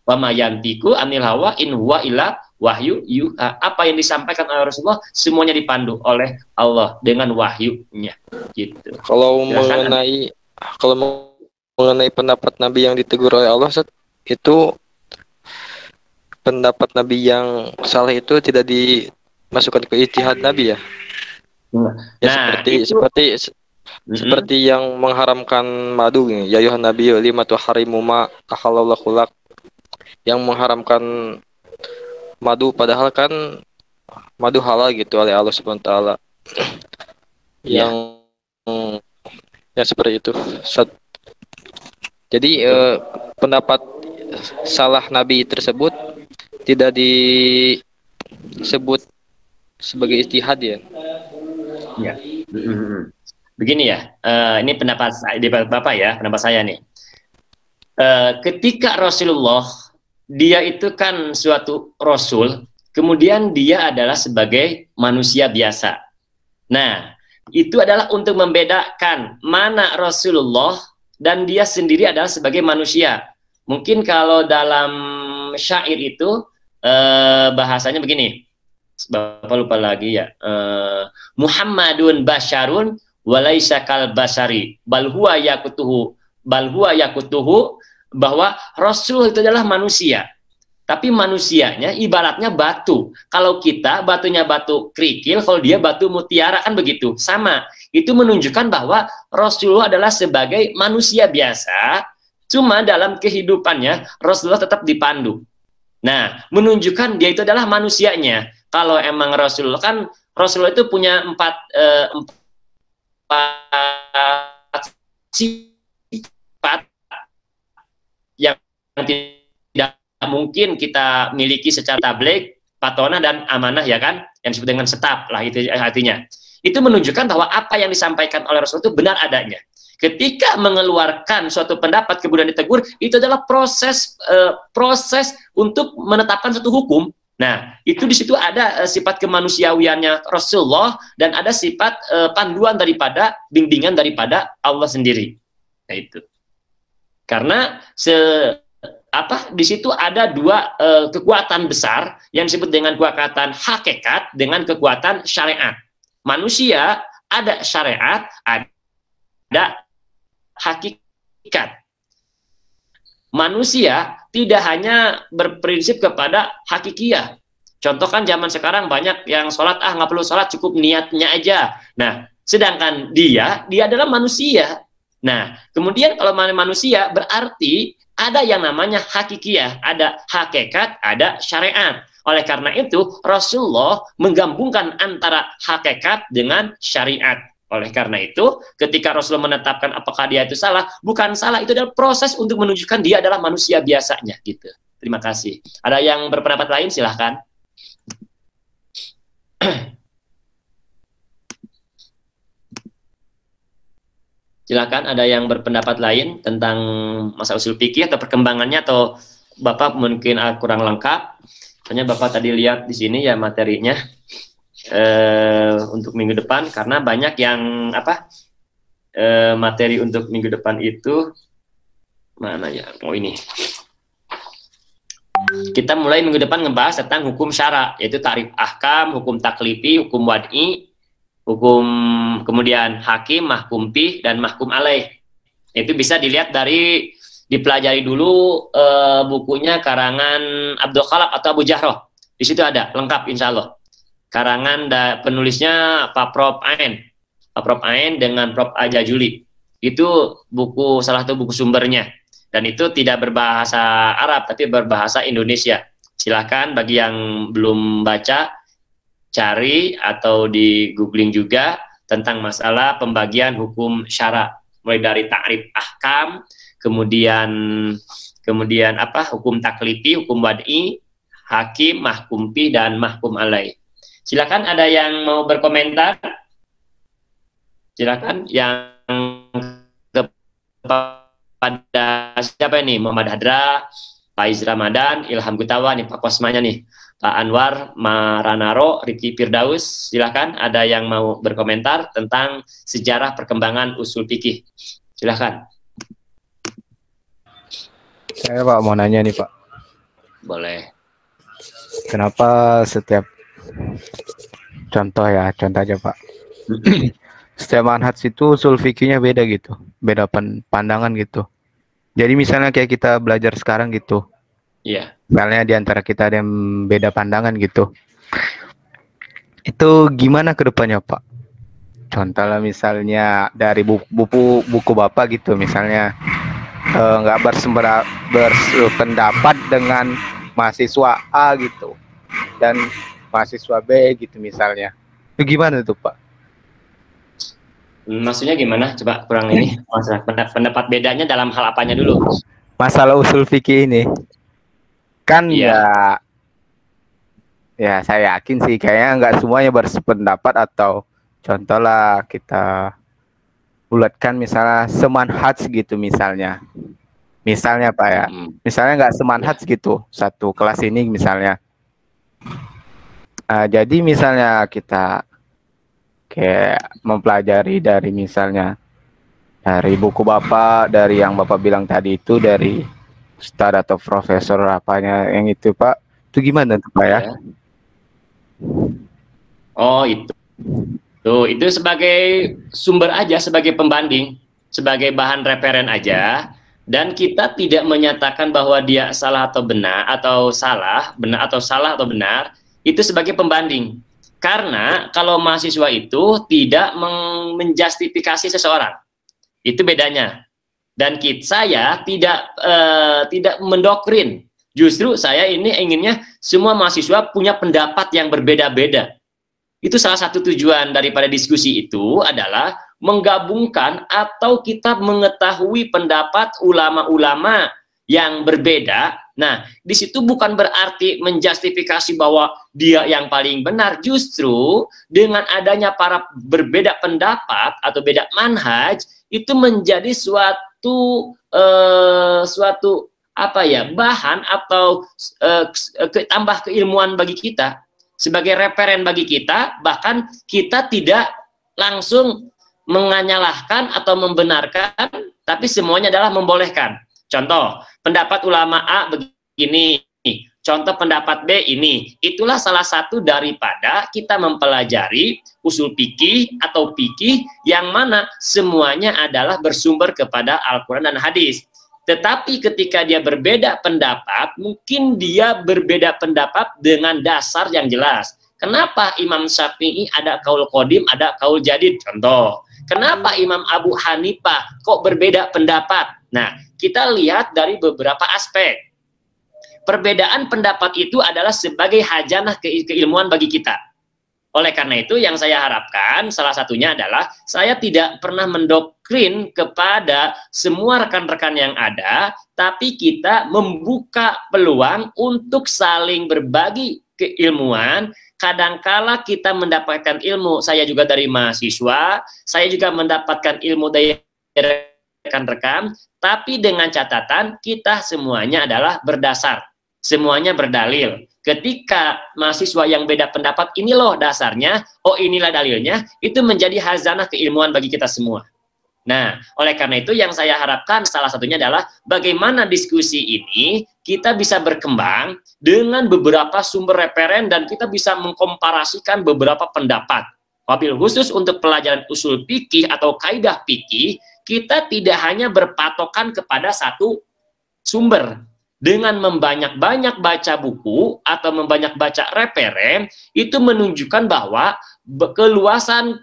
wa ma yantiqu anil hawa in huwa illa wahyu yuha. Apa yang disampaikan oleh Rasulullah semuanya dipandu oleh Allah dengan wahyunya, gitu. Kalau mengenai pendapat Nabi yang ditegur oleh Allah, Ustaz, itu pendapat Nabi yang salah itu tidak dimasukkan ke ijtihad Nabi ya. Seperti yang mengharamkan madu, ya ayuhan nabiyyu lima tuharimu ma ahallallahu lak, yang mengharamkan madu padahal kan madu halal gitu oleh Allah Subhanahu wa taala. Yang ya seperti itu. Jadi pendapat salah Nabi tersebut tidak disebut sebagai ijtihad ya. Ya. Begini ya, ini pendapat Bapak ya, pendapat saya nih. Ketika Rasulullah, dia itu kan suatu Rasul, kemudian dia adalah sebagai manusia biasa. Nah, itu adalah untuk membedakan mana Rasulullah dan dia sendiri adalah sebagai manusia. Mungkin kalau dalam syair itu bahasanya begini, Bapak lupa lagi ya, Muhammadun basyarun walaisa kal basari bal huwa yakutuhu bahwa Rasul itu adalah manusia, tapi manusianya ibaratnya batu. Kalau kita batunya batu kerikil, kalau dia batu mutiara, kan begitu, sama. Itu menunjukkan bahwa Rasulullah adalah sebagai manusia biasa, cuma dalam kehidupannya Rasulullah tetap dipandu. Nah, menunjukkan dia itu adalah manusianya. Kalau emang Rasulullah itu punya empat sifat yang tidak mungkin kita miliki secara tabligh, patonah, dan amanah, ya kan, yang disebut dengan setap lah, itu artinya. Itu menunjukkan bahwa apa yang disampaikan oleh Rasul itu benar adanya. Ketika mengeluarkan suatu pendapat kemudian ditegur, itu adalah proses untuk menetapkan suatu hukum. Nah, itu di situ ada sifat kemanusiawiannya Rasulullah, dan ada sifat panduan daripada bimbingan daripada Allah sendiri. Nah, itu. Karena di situ ada dua kekuatan besar yang disebut dengan kekuatan hakikat dengan kekuatan syariat. Manusia ada syariat, ada hakikat. Manusia tidak hanya berprinsip kepada hakikiyah. Contoh kan zaman sekarang banyak yang sholat, nggak perlu sholat, cukup niatnya aja. Nah, sedangkan dia adalah manusia. Nah, kemudian kalau manusia berarti ada yang namanya hakikiyah, ada hakikat, ada syariat. Oleh karena itu, Rasulullah menggabungkan antara hakikat dengan syariat. Oleh karena itu, ketika Rasulullah menetapkan apakah dia itu salah, bukan salah, itu adalah proses untuk menunjukkan dia adalah manusia biasanya, gitu. Terima kasih. Ada yang berpendapat lain, silahkan. Silakan, ada yang berpendapat lain tentang masalah usul fikih atau perkembangannya, atau Bapak mungkin kurang lengkap. Soalnya Bapak tadi lihat di sini ya materinya untuk minggu depan, karena banyak yang materi untuk minggu depan itu mana ya? Oh, ini. Kita mulai minggu depan ngebahas tentang hukum syara, yaitu ta'rif ahkam, hukum taklifi, hukum wad'i, hukum kemudian hakim, mahkum bih, dan mahkum alaih. Itu bisa dilihat dari dipelajari dulu bukunya karangan Abdul Khalaq atau Abu Jahroh. Di situ ada lengkap insya Allah. Karangan penulisnya Pak Prof Ain dengan Prof Ajajuli. Itu salah satu buku sumbernya. Dan itu tidak berbahasa Arab tapi berbahasa Indonesia. Silakan bagi yang belum baca, cari atau di googling juga tentang masalah pembagian hukum syara, mulai dari ta'rif ahkam, kemudian hukum taklifi, hukum wad'i, hakim, mahkum bih, dan mahkum alaih. Silakan ada yang mau berkomentar. Silakan yang kepada siapa ini? Muhammad Hadra, Pak Iz Ramadan, Ilham Gutawa, nih Pak Kosmanya nih, Pak Anwar Maranaro, Riki Firdaus. Silakan ada yang mau berkomentar tentang sejarah perkembangan usul fikih. Silakan. Saya Pak mau nanya nih Pak. Boleh. Kenapa setiap contoh aja Pak. Setiap manhaj itu usul fikihnya beda gitu, beda pandangan gitu. Jadi misalnya kayak kita belajar sekarang gitu. Iya. Misalnya di antara kita ada yang beda pandangan gitu. Itu gimana ke depannya Pak? Contohnya misalnya dari buku Bapak gitu, misalnya nggak berpendapat dengan mahasiswa A gitu dan mahasiswa B gitu misalnya. Itu gimana tuh Pak? Maksudnya gimana? Coba kurang ini. Masalah pendapat bedanya dalam hal apanya dulu? Masalah usul fikih ini. Kan iya. Ya saya yakin sih kayaknya nggak semuanya bersependapat, atau contohlah kita bulatkan misalnya semanhaj gitu misalnya Pak ya, misalnya nggak semanhaj gitu satu kelas ini misalnya. Jadi misalnya kita kayak mempelajari dari misalnya dari buku Bapak, dari yang Bapak bilang tadi itu, dari ustadz atau profesor apanya yang itu Pak, itu gimana tuh Pak ya? Oh itu sebagai sumber aja, sebagai pembanding, sebagai bahan referen aja, dan kita tidak menyatakan bahwa dia salah atau benar atau salah, atau benar, itu sebagai pembanding. Karena kalau mahasiswa itu tidak menjustifikasi seseorang, itu bedanya. Dan saya tidak mendoktrin. Justru saya ini inginnya semua mahasiswa punya pendapat yang berbeda-beda. Itu salah satu tujuan daripada diskusi itu adalah menggabungkan atau kita mengetahui pendapat ulama-ulama yang berbeda. Nah, di situ bukan berarti menjustifikasi bahwa dia yang paling benar. Justru dengan adanya para berbeda pendapat atau beda manhaj, itu menjadi suatu bahan atau tambah keilmuan bagi kita, sebagai referen bagi kita. Bahkan kita tidak langsung menyalahkan atau membenarkan, tapi semuanya adalah membolehkan. Contoh, pendapat ulama A begini, contoh pendapat B ini. Itulah salah satu daripada kita mempelajari usul fikih atau fikih yang mana semuanya adalah bersumber kepada Al-Quran dan hadis. Tetapi ketika dia berbeda pendapat, mungkin dia berbeda pendapat dengan dasar yang jelas. Kenapa Imam Syafi'i ada kaul qadim, ada kaul jadid? Contoh. Kenapa Imam Abu Hanifah kok berbeda pendapat? Nah, kita lihat dari beberapa aspek. Perbedaan pendapat itu adalah sebagai hajanah keilmuan bagi kita. Oleh karena itu yang saya harapkan salah satunya adalah saya tidak pernah mendoktrin kepada semua rekan-rekan yang ada, tapi kita membuka peluang untuk saling berbagi keilmuan. Kadangkala kita mendapatkan ilmu, saya juga dari mahasiswa, saya juga mendapatkan ilmu dari rekan-rekan, tapi dengan catatan kita semuanya adalah berdasar, semuanya berdalil. Ketika mahasiswa yang beda pendapat, ini loh dasarnya, oh inilah dalilnya, itu menjadi hazanah keilmuan bagi kita semua. Nah, oleh karena itu yang saya harapkan salah satunya adalah bagaimana diskusi ini kita bisa berkembang dengan beberapa sumber referen dan kita bisa mengkomparasikan beberapa pendapat. Wabil khusus untuk pelajaran usul fikih atau kaidah fikih, kita tidak hanya berpatokan kepada satu sumber. Dengan membanyak-banyak baca buku atau membanyak baca referen, itu menunjukkan bahwa keluasan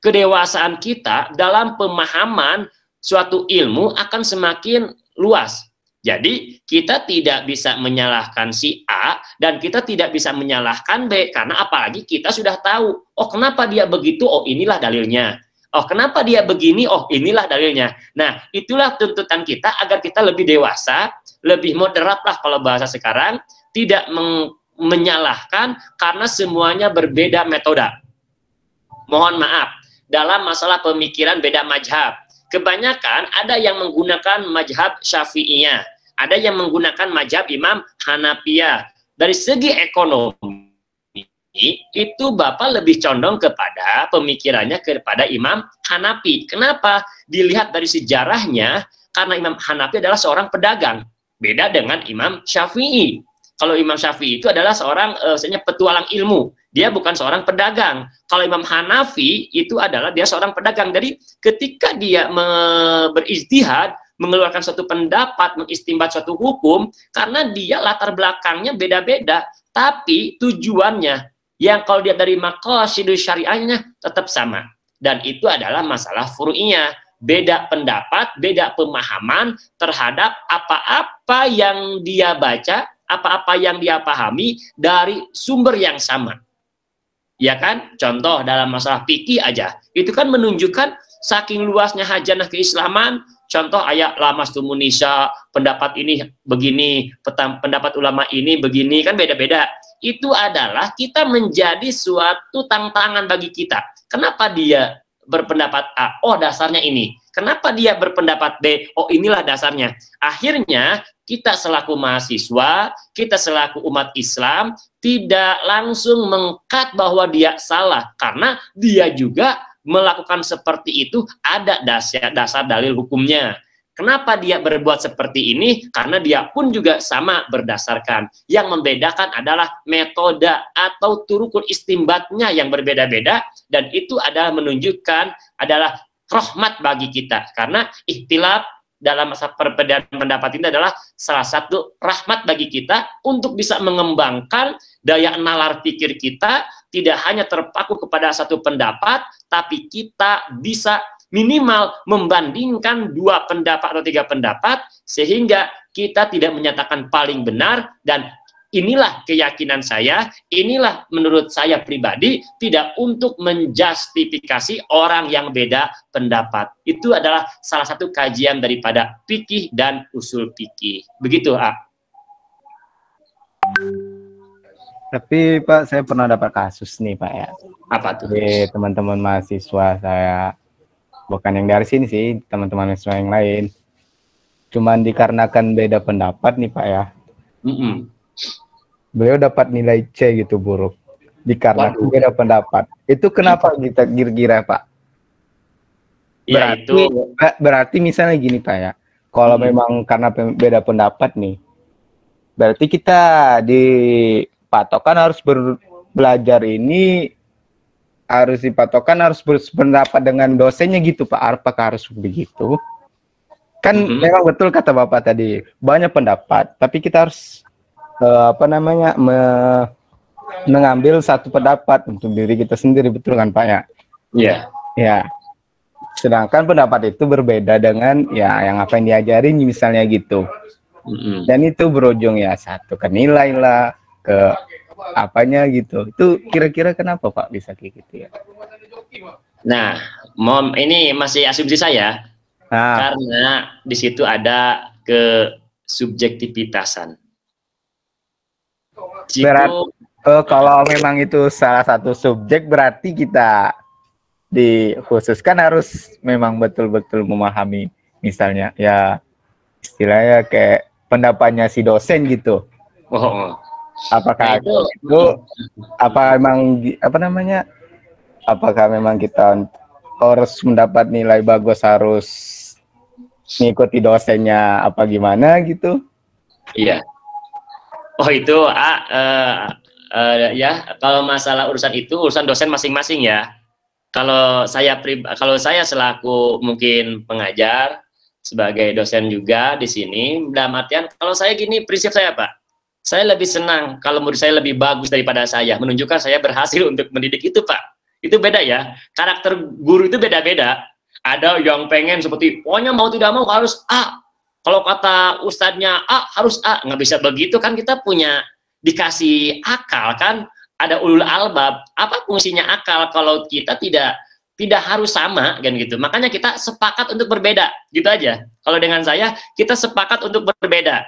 kedewasaan kita dalam pemahaman suatu ilmu akan semakin luas. Jadi kita tidak bisa menyalahkan si A dan kita tidak bisa menyalahkan B, karena apalagi kita sudah tahu, oh kenapa dia begitu, oh inilah dalilnya. Oh kenapa dia begini, oh inilah dalilnya. Nah itulah tuntutan kita agar kita lebih dewasa, lebih moderat lah kalau bahasa sekarang, tidak menyalahkan karena semuanya berbeda metode. Mohon maaf, dalam masalah pemikiran beda mazhab. Kebanyakan ada yang menggunakan mazhab Syafi'iyah, ada yang menggunakan mazhab Imam Hanafiyah. Dari segi ekonomi, itu Bapak lebih condong kepada pemikirannya kepada Imam Hanafi. Kenapa? Dilihat dari sejarahnya, karena Imam Hanafi adalah seorang pedagang. Beda dengan Imam Syafi'i. Kalau Imam Syafi'i itu adalah seorang petualang ilmu. Dia bukan seorang pedagang. Kalau Imam Hanafi itu adalah dia seorang pedagang. Jadi ketika dia berijtihad, mengeluarkan suatu pendapat, mengistimbat suatu hukum, karena dia latar belakangnya beda-beda, tapi tujuannya yang kalau dia dari maqasidus syariahnya tetap sama. Dan itu adalah masalah furu'iyah. Beda pendapat, beda pemahaman terhadap apa-apa yang dia baca, apa-apa yang dia pahami dari sumber yang sama. Ya kan? Contoh dalam masalah fikih aja, itu kan menunjukkan saking luasnya hajanah keislaman. Contoh ayat lamastumun nisa, pendapat ini begini, pendapat ulama ini begini, kan beda-beda. Itu adalah kita menjadi suatu tantangan bagi kita. Kenapa dia berpendapat A, oh dasarnya ini. Kenapa dia berpendapat B, oh inilah dasarnya. Akhirnya kita selaku mahasiswa, kita selaku umat Islam tidak langsung mengkat bahwa dia salah, karena dia juga melakukan seperti itu ada dasar dalil hukumnya. Kenapa dia berbuat seperti ini? Karena dia pun juga sama berdasarkan. Yang membedakan adalah metode atau turukul istimbatnya yang berbeda-beda, dan itu adalah menunjukkan adalah rahmat bagi kita. Karena ikhtilaf dalam masa perbedaan pendapat ini adalah salah satu rahmat bagi kita untuk bisa mengembangkan daya nalar pikir kita, tidak hanya terpaku kepada satu pendapat, tapi kita bisa minimal membandingkan 2 pendapat atau 3 pendapat, sehingga kita tidak menyatakan paling benar. Dan inilah keyakinan saya, inilah menurut saya pribadi, tidak untuk menjustifikasi orang yang beda pendapat. Itu adalah salah satu kajian daripada fikih dan usul fikih. Begitu, A. Tapi Pak, saya pernah dapat kasus nih Pak ya. Apa tuh? Jadi teman-teman mahasiswa saya, bukan yang dari sini sih, teman-teman mahasiswa yang lain, cuman dikarenakan beda pendapat nih Pak ya. Beliau dapat nilai C gitu buruk dikarenakan beda pendapat. Itu kenapa kita kira-kira Pak? Ya, berarti misalnya gini Pak ya, kalau memang karena beda pendapat nih, berarti kita di patokan harus belajar ini, harus dipatokan harus berpendapat dengan dosennya gitu Pak. Apakah harus begitu? Kan memang betul kata Bapak tadi, banyak pendapat, tapi kita harus mengambil satu pendapat untuk diri kita sendiri, betul kan Pak ya? Iya. Ya. Sedangkan pendapat itu berbeda dengan ya yang apa yang diajarin misalnya gitu. Dan itu berujung ya satu ke nilai lah, ke apanya gitu. Itu kira-kira kenapa Pak bisa kayak gitu ya? Nah, ini masih asumsi saya. Karena di situ ada kesubjektivitasan. Berarti kalau memang itu salah satu subjek, berarti kita dikhususkan harus memang betul-betul memahami, misalnya ya istilahnya kayak pendapatnya si dosen gitu. Apakah itu apakah memang kita harus mendapat nilai bagus harus mengikuti dosennya apa gimana gitu? Iya. Oh itu ya, kalau masalah urusan itu urusan dosen masing-masing ya. Kalau saya selaku mungkin pengajar, sebagai dosen juga di sini. Dalam artian, kalau saya gini, prinsip saya Pak, saya lebih senang kalau murid saya lebih bagus daripada saya, menunjukkan saya berhasil untuk mendidik itu Pak. Itu beda ya, karakter guru itu beda-beda. Ada yang pengen seperti, pokoknya mau tidak mau harus A. Kalau kata ustadznya A, harus A. Nggak bisa begitu kan, kita punya dikasih akal kan, ada ulul albab. Apa fungsinya akal kalau kita tidak harus sama kan gitu. Makanya kita sepakat untuk berbeda, gitu aja. Kalau dengan saya, kita sepakat untuk berbeda.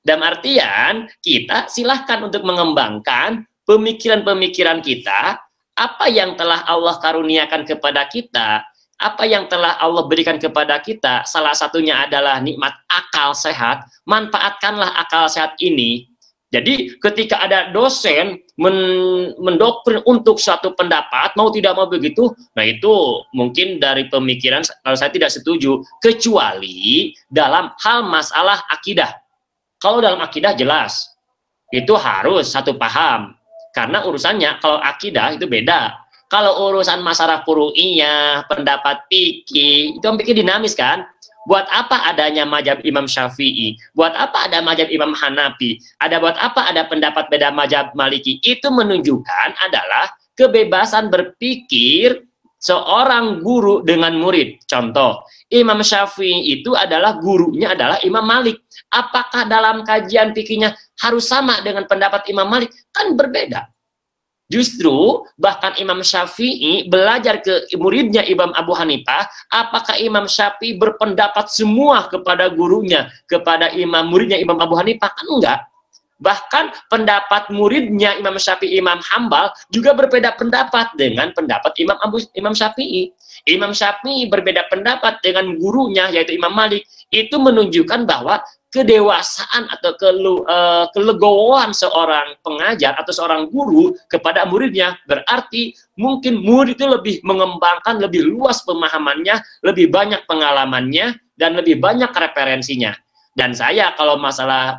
Dalam artian, kita silahkan untuk mengembangkan pemikiran-pemikiran kita, apa yang telah Allah karuniakan kepada kita, apa yang telah Allah berikan kepada kita, salah satunya adalah nikmat akal sehat, manfaatkanlah akal sehat ini. Jadi ketika ada dosen mendoktrin untuk suatu pendapat, mau tidak mau begitu, nah itu mungkin dari pemikiran kalau saya tidak setuju, kecuali dalam hal masalah akidah. Kalau dalam akidah jelas, itu harus satu paham. Karena urusannya kalau akidah itu beda. Kalau urusan masalah furu'iyah, pendapat fikih, itu pikir dinamis kan? Buat apa adanya mazhab Imam Syafi'i? Buat apa ada mazhab Imam Hanafi? Buat apa ada pendapat beda mazhab Maliki? Itu menunjukkan adalah kebebasan berpikir seorang guru dengan murid. Contoh, Imam Syafi'i itu adalah gurunya adalah Imam Malik. Apakah dalam kajian fikihnya harus sama dengan pendapat Imam Malik? Kan berbeda. Justru bahkan Imam Syafi'i belajar ke muridnya Imam Abu Hanifah, apakah Imam Syafi'i berpendapat semua kepada gurunya, kepada muridnya Imam Abu Hanifah? Kan enggak. Bahkan pendapat muridnya Imam Syafi'i, Imam Hambal juga berbeda pendapat dengan pendapat Imam Syafi'i. Imam Syafi'i berbeda pendapat dengan gurunya yaitu Imam Malik. Itu menunjukkan bahwa kedewasaan atau kelegowoan seorang pengajar atau seorang guru kepada muridnya, berarti mungkin murid itu lebih mengembangkan, lebih luas pemahamannya, lebih banyak pengalamannya, dan lebih banyak referensinya. Dan saya kalau masalah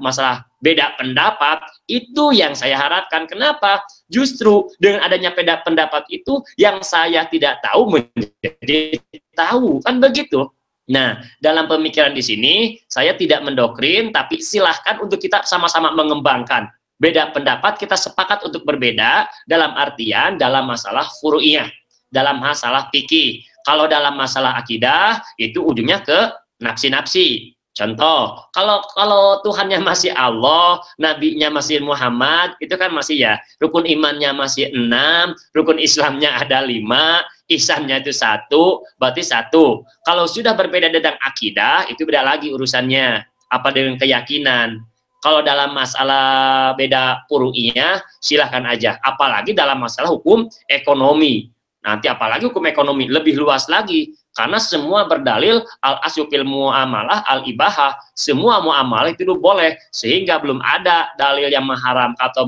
beda pendapat, itu yang saya harapkan. Kenapa? Justru dengan adanya beda pendapat itu, yang saya tidak tahu menjadi tahu, kan begitu. Nah, dalam pemikiran di sini, saya tidak mendoktrin, tapi silahkan untuk kita sama-sama mengembangkan. Beda pendapat, kita sepakat untuk berbeda, dalam artian dalam masalah furu'iyah, dalam masalah fikih. Kalau dalam masalah akidah, itu ujungnya ke nafsi-nafsi. Contoh, kalau Tuhannya masih Allah, nabinya masih Muhammad, itu kan masih ya, rukun imannya masih 6, rukun Islamnya ada 5, ihsannya itu 1, berarti 1. Kalau sudah berbeda tentang akidah, itu beda lagi urusannya, apa dengan keyakinan. Kalau dalam masalah beda furu'iyah, silahkan aja. Apalagi dalam masalah hukum ekonomi. Nanti apalagi hukum ekonomi, lebih luas lagi. Karena semua berdalil al-asyu fil muamalah al-ibahah, semua muamalah itu boleh, sehingga belum ada dalil yang mengharamkan atau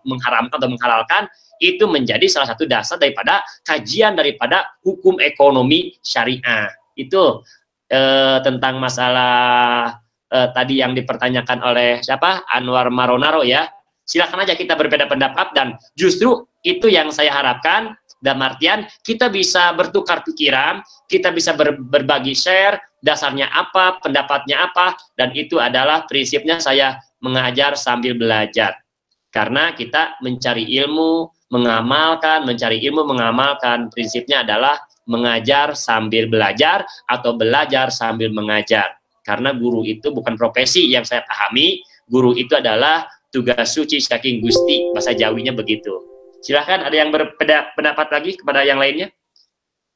mengharamkan atau menghalalkan. Itu menjadi salah satu dasar daripada kajian daripada hukum ekonomi syariah. Itu tentang masalah tadi yang dipertanyakan oleh siapa? Anwar Maronaro ya. Silakan aja kita berbeda pendapat, dan justru itu yang saya harapkan. Dalam artian kita bisa bertukar pikiran, kita bisa berbagi share, dasarnya apa, pendapatnya apa, dan itu adalah prinsipnya saya mengajar sambil belajar. Karena kita mencari ilmu, mengamalkan, mencari ilmu, mengamalkan, prinsipnya adalah mengajar sambil belajar atau belajar sambil mengajar. Karena guru itu bukan profesi yang saya pahami, guru itu adalah tugas suci saking Gusti, bahasa Jawinya begitu. Silahkan ada yang berbeda pendapat lagi kepada yang lainnya.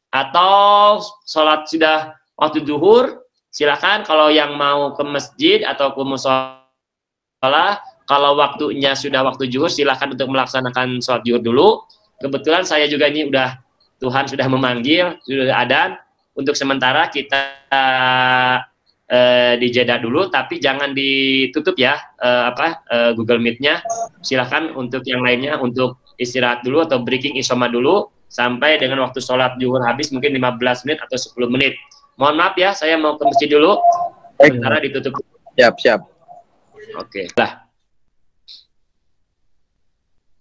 Atau sholat sudah waktu zuhur, silahkan kalau yang mau ke masjid atau ke musola, kalau waktunya sudah waktu zuhur, silahkan untuk melaksanakan sholat zuhur dulu. Kebetulan saya juga ini udah, Tuhan sudah memanggil, sudah adzan. Untuk sementara kita dijeda dulu, tapi jangan ditutup ya Google Meet-nya. Silahkan untuk yang lainnya untuk istirahat dulu atau breaking isoma dulu sampai dengan waktu sholat zuhur habis, mungkin 15 menit atau 10 menit. Mohon maaf ya, saya mau ke masjid dulu. Sementara ditutup. Siap. Oke. Lah.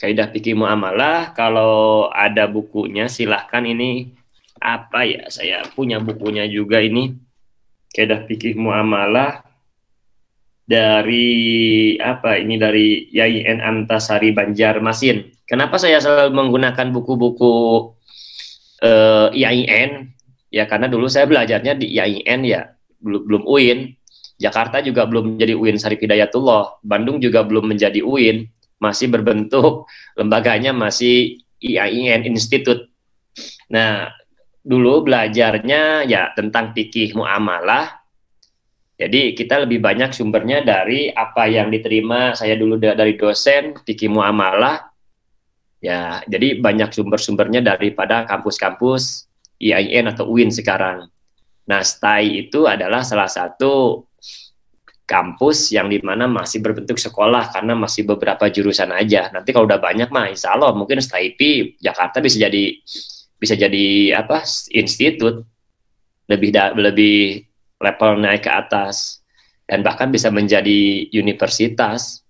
Kaidah fikih muamalah, kalau ada bukunya silahkan. Ini apa ya, saya punya bukunya juga ini. kaidah fikih muamalah dari apa ini, dari Yai N. Antasari Banjarmasin. Kenapa saya selalu menggunakan buku-buku IAIN? Ya karena dulu saya belajarnya di IAIN ya, belum UIN. Jakarta juga belum menjadi UIN Syarif Hidayatullah. Bandung juga belum menjadi UIN, masih berbentuk lembaganya masih IAIN Institute. Nah, dulu belajarnya ya tentang fikih muamalah. Jadi kita lebih banyak sumbernya dari apa yang diterima saya dulu dari dosen fikih muamalah. Ya, jadi banyak sumber-sumbernya daripada kampus-kampus IAIN atau UIN sekarang. Nah, STAI itu adalah salah satu kampus yang dimana masih berbentuk sekolah karena masih beberapa jurusan aja. Nanti kalau udah banyak mah insya Allah mungkin STAIP Jakarta bisa jadi apa, institut lebih level naik ke atas dan bahkan bisa menjadi universitas.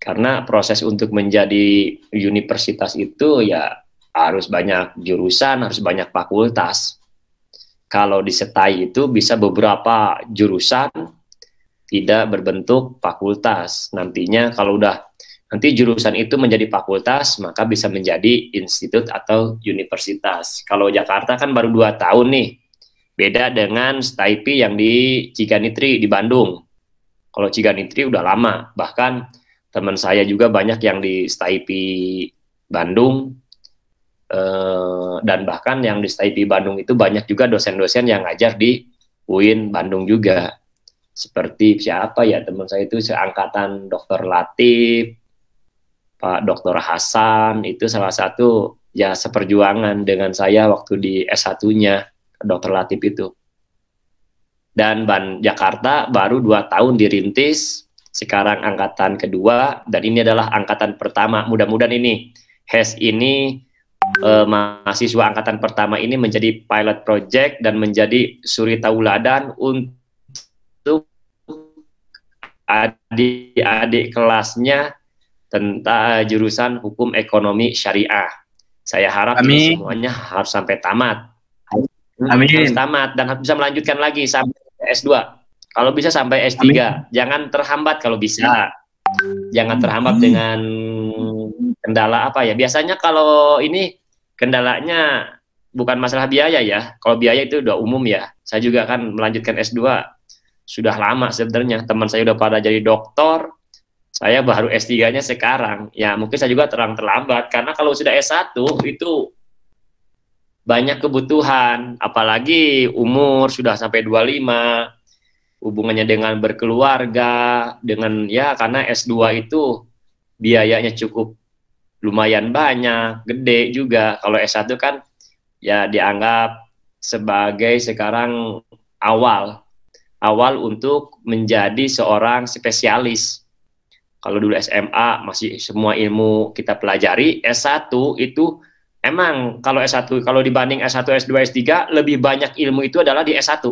Karena proses untuk menjadi universitas itu ya harus banyak jurusan, harus banyak fakultas. Kalau di STAI itu bisa beberapa jurusan tidak berbentuk fakultas. Nantinya kalau nanti jurusan itu menjadi fakultas, maka bisa menjadi institut atau universitas. Kalau Jakarta kan baru 2 tahun nih. Beda dengan STAIP yang di Ciganitri di Bandung. Kalau Ciganitri udah lama, bahkan teman saya juga banyak yang di STAIP Bandung, dan bahkan yang di STAIP Bandung itu banyak juga dosen-dosen yang ngajar di UIN Bandung juga. Seperti siapa ya teman saya itu seangkatan Dr. Latif, Pak Dr. Hasan, itu salah satu ya seperjuangan dengan saya waktu di S1-nya Dr. Latif itu. Dan Jakarta baru 2 tahun dirintis, sekarang angkatan kedua, dan ini adalah angkatan pertama. Mudah-mudahan ini HES ini mahasiswa angkatan pertama ini menjadi pilot project dan menjadi suri tauladan untuk adik-adik kelasnya tentang jurusan hukum ekonomi syariah. Saya harap ini semuanya harus sampai tamat. Amin. Harus tamat dan harus bisa melanjutkan lagi sampai S2. Kalau bisa sampai S3. Amin. Jangan terhambat kalau bisa. Jangan terhambat dengan kendala apa ya. Biasanya kalau ini kendalanya bukan masalah biaya ya. Kalau biaya itu udah umum ya. Saya juga kan melanjutkan S2 sudah lama sebenarnya. Teman saya udah pada jadi doktor. Saya baru S3-nya sekarang. Ya mungkin saya juga terlambat. Karena kalau sudah S1 itu banyak kebutuhan, apalagi umur sudah sampai 25, hubungannya dengan berkeluarga, dengan ya karena S2 itu biayanya cukup lumayan banyak, gede juga. Kalau S1 kan ya dianggap sebagai sekarang awal untuk menjadi seorang spesialis. Kalau dulu SMA masih semua ilmu kita pelajari, S1 itu emang kalau S1, kalau dibanding S1, S2, S3, lebih banyak ilmu itu adalah di S1.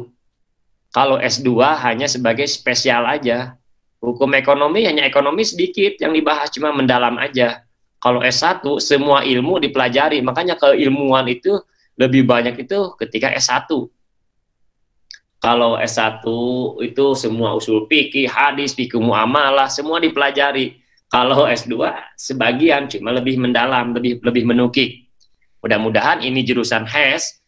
Kalau S2 hanya sebagai spesial aja. Hukum ekonomi hanya ekonomi sedikit, yang dibahas cuma mendalam aja. Kalau S1, semua ilmu dipelajari, makanya keilmuan itu lebih banyak itu ketika S1. Kalau S1 itu semua usul fikih, hadis, fikih muamalah, semua dipelajari. Kalau S2, sebagian cuma lebih mendalam, lebih menukik. Mudah-mudahan ini jurusan HES,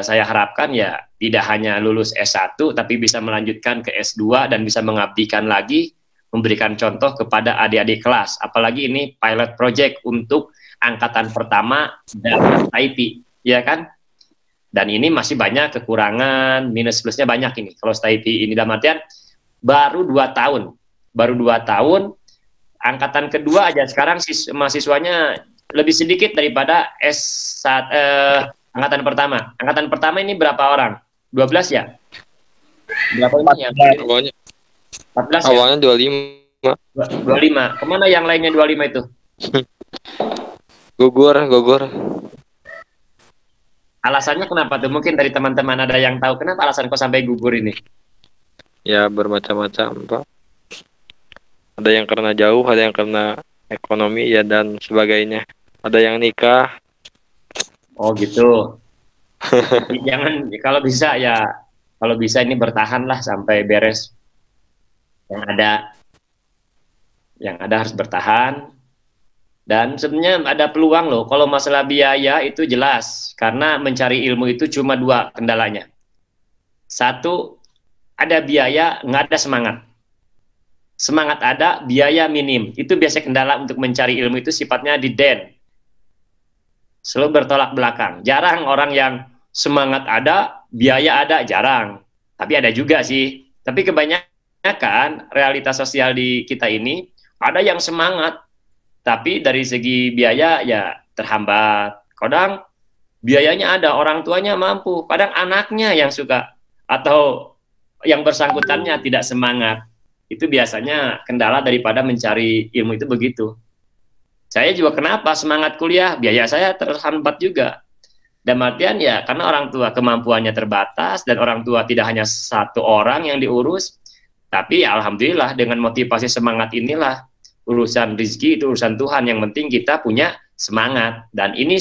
saya harapkan ya tidak hanya lulus S1, tapi bisa melanjutkan ke S2 dan bisa mengabdikan lagi, memberikan contoh kepada adik-adik kelas. Apalagi ini pilot project untuk angkatan pertama dan STAIP, ya kan? Dan ini masih banyak kekurangan, minus plusnya banyak ini. Kalau STAIP ini dalam artian baru 2 tahun. Baru 2 tahun, angkatan kedua aja sekarang mahasiswanya lebih sedikit daripada angkatan pertama. Angkatan pertama ini berapa orang? 12 ya? Berapa ini yang? Awalnya 14 ya? Awalnya 25. 25. Kemana yang lainnya 25 itu? Gugur. Alasannya kenapa tuh? Mungkin dari teman-teman ada yang tahu kenapa alasan kok sampai gugur ini? Ya bermacam-macam, Pak. Ada yang karena jauh, ada yang karena ekonomi ya dan sebagainya. Ada yang nikah. Oh gitu. Jangan, kalau bisa ya Kalau bisa ini bertahanlah sampai beres. Yang ada harus bertahan. Dan sebenarnya ada peluang loh. Kalau masalah biaya itu jelas, karena mencari ilmu itu cuma dua kendalanya. Satu, ada biaya, nggak ada semangat. Semangat ada, biaya minim. Itu biasanya kendala untuk mencari ilmu itu sifatnya diden. Selalu bertolak belakang. Jarang orang yang semangat ada, biaya ada, jarang. Tapi ada juga sih. Tapi kebanyakan realitas sosial di kita ini, ada yang semangat, tapi dari segi biaya ya terhambat. Kadang biayanya ada, orang tuanya mampu, kadang anaknya yang suka atau yang bersangkutannya tidak semangat. Itu biasanya kendala daripada mencari ilmu itu begitu. Saya juga kenapa semangat kuliah, biaya saya terhambat juga. Dan artian ya karena orang tua kemampuannya terbatas dan orang tua tidak hanya satu orang yang diurus, tapi alhamdulillah dengan motivasi semangat inilah urusan rezeki itu urusan Tuhan, yang penting kita punya semangat. Dan ini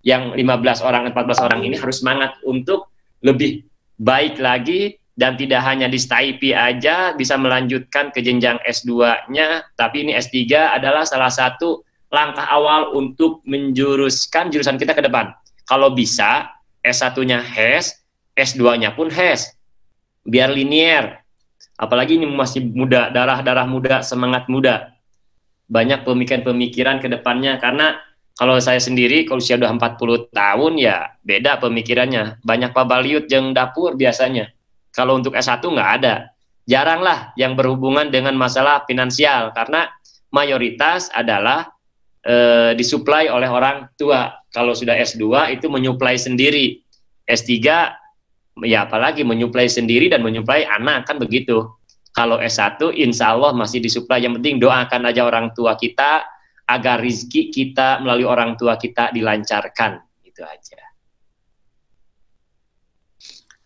yang 15 orang, 14 orang ini harus semangat untuk lebih baik lagi, dan tidak hanya di STAIPI aja bisa melanjutkan ke jenjang S2-nya, tapi ini S3 adalah salah satu langkah awal untuk menjuruskan jurusan kita ke depan. Kalau bisa S1-nya HES, S2-nya pun HES, biar linier. Apalagi ini masih muda, darah-darah muda, semangat muda. Banyak pemikiran-pemikiran ke depannya, karena kalau saya sendiri kalau usia udah 40 tahun ya beda pemikirannya, banyak pabaliut jeung dapur biasanya. Kalau untuk S1 nggak ada, jarang lah yang berhubungan dengan masalah finansial, karena mayoritas adalah disuplai oleh orang tua. Kalau sudah S2 itu menyuplai sendiri, S3 ya apalagi menyuplai sendiri dan menyuplai anak, kan begitu. Kalau S1 insya Allah masih disuplai. Yang penting doakan aja orang tua kita agar rizki kita melalui orang tua kita dilancarkan. Itu aja.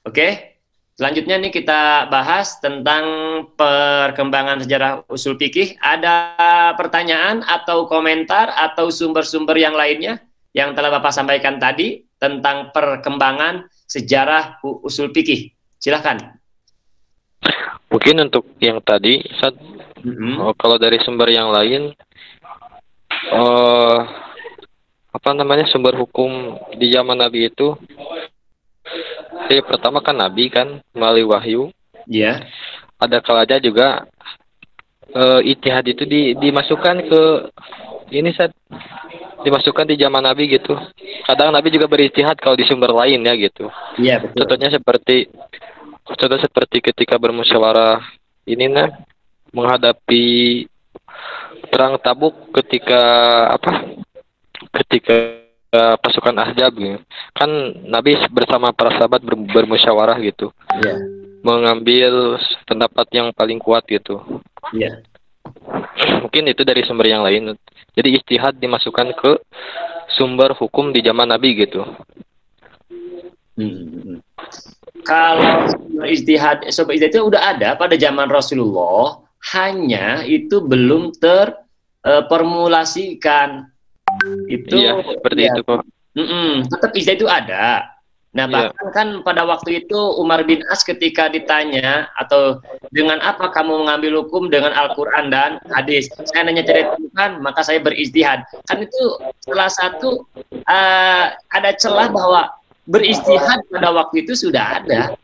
Oke, selanjutnya nih kita bahas tentang perkembangan sejarah usul fikih. Ada pertanyaan atau komentar atau sumber-sumber yang lainnya yang telah Bapak sampaikan tadi tentang perkembangan sejarah usul fikih? Silahkan. Mungkin untuk yang tadi, kalau dari sumber yang lain, apa namanya, sumber hukum di zaman Nabi itu, pertama kan Nabi kan melalui wahyu. Iya. Ada kalanya juga ijtihad itu dimasukkan ke ini, dimasukkan di zaman Nabi gitu. Kadang Nabi juga berijtihad kalau di sumber lain ya gitu. Iya, betul. Contoh seperti ketika bermusyawarah ini menghadapi perang Tabuk ketika pasukan Ahzab gitu. Kan Nabi bersama para sahabat bermusyawarah gitu. Iya. Mengambil pendapat yang paling kuat gitu. Iya. Mungkin itu dari sumber yang lain. Jadi ijtihad dimasukkan ke sumber hukum di zaman Nabi gitu. Kalau ijtihad itu udah ada pada zaman Rasulullah, hanya itu belum terformulasikan. Itu iya, seperti itu kok. Tetap ijtihad itu ada. Nah, bahkan kan pada waktu itu Umar bin As ketika ditanya atau dengan apa kamu mengambil hukum dengan Al-Quran dan hadis, saya nanya cerita Tuhan, maka saya berijtihad. Kan itu salah satu ada celah bahwa berijtihad pada waktu itu sudah ada,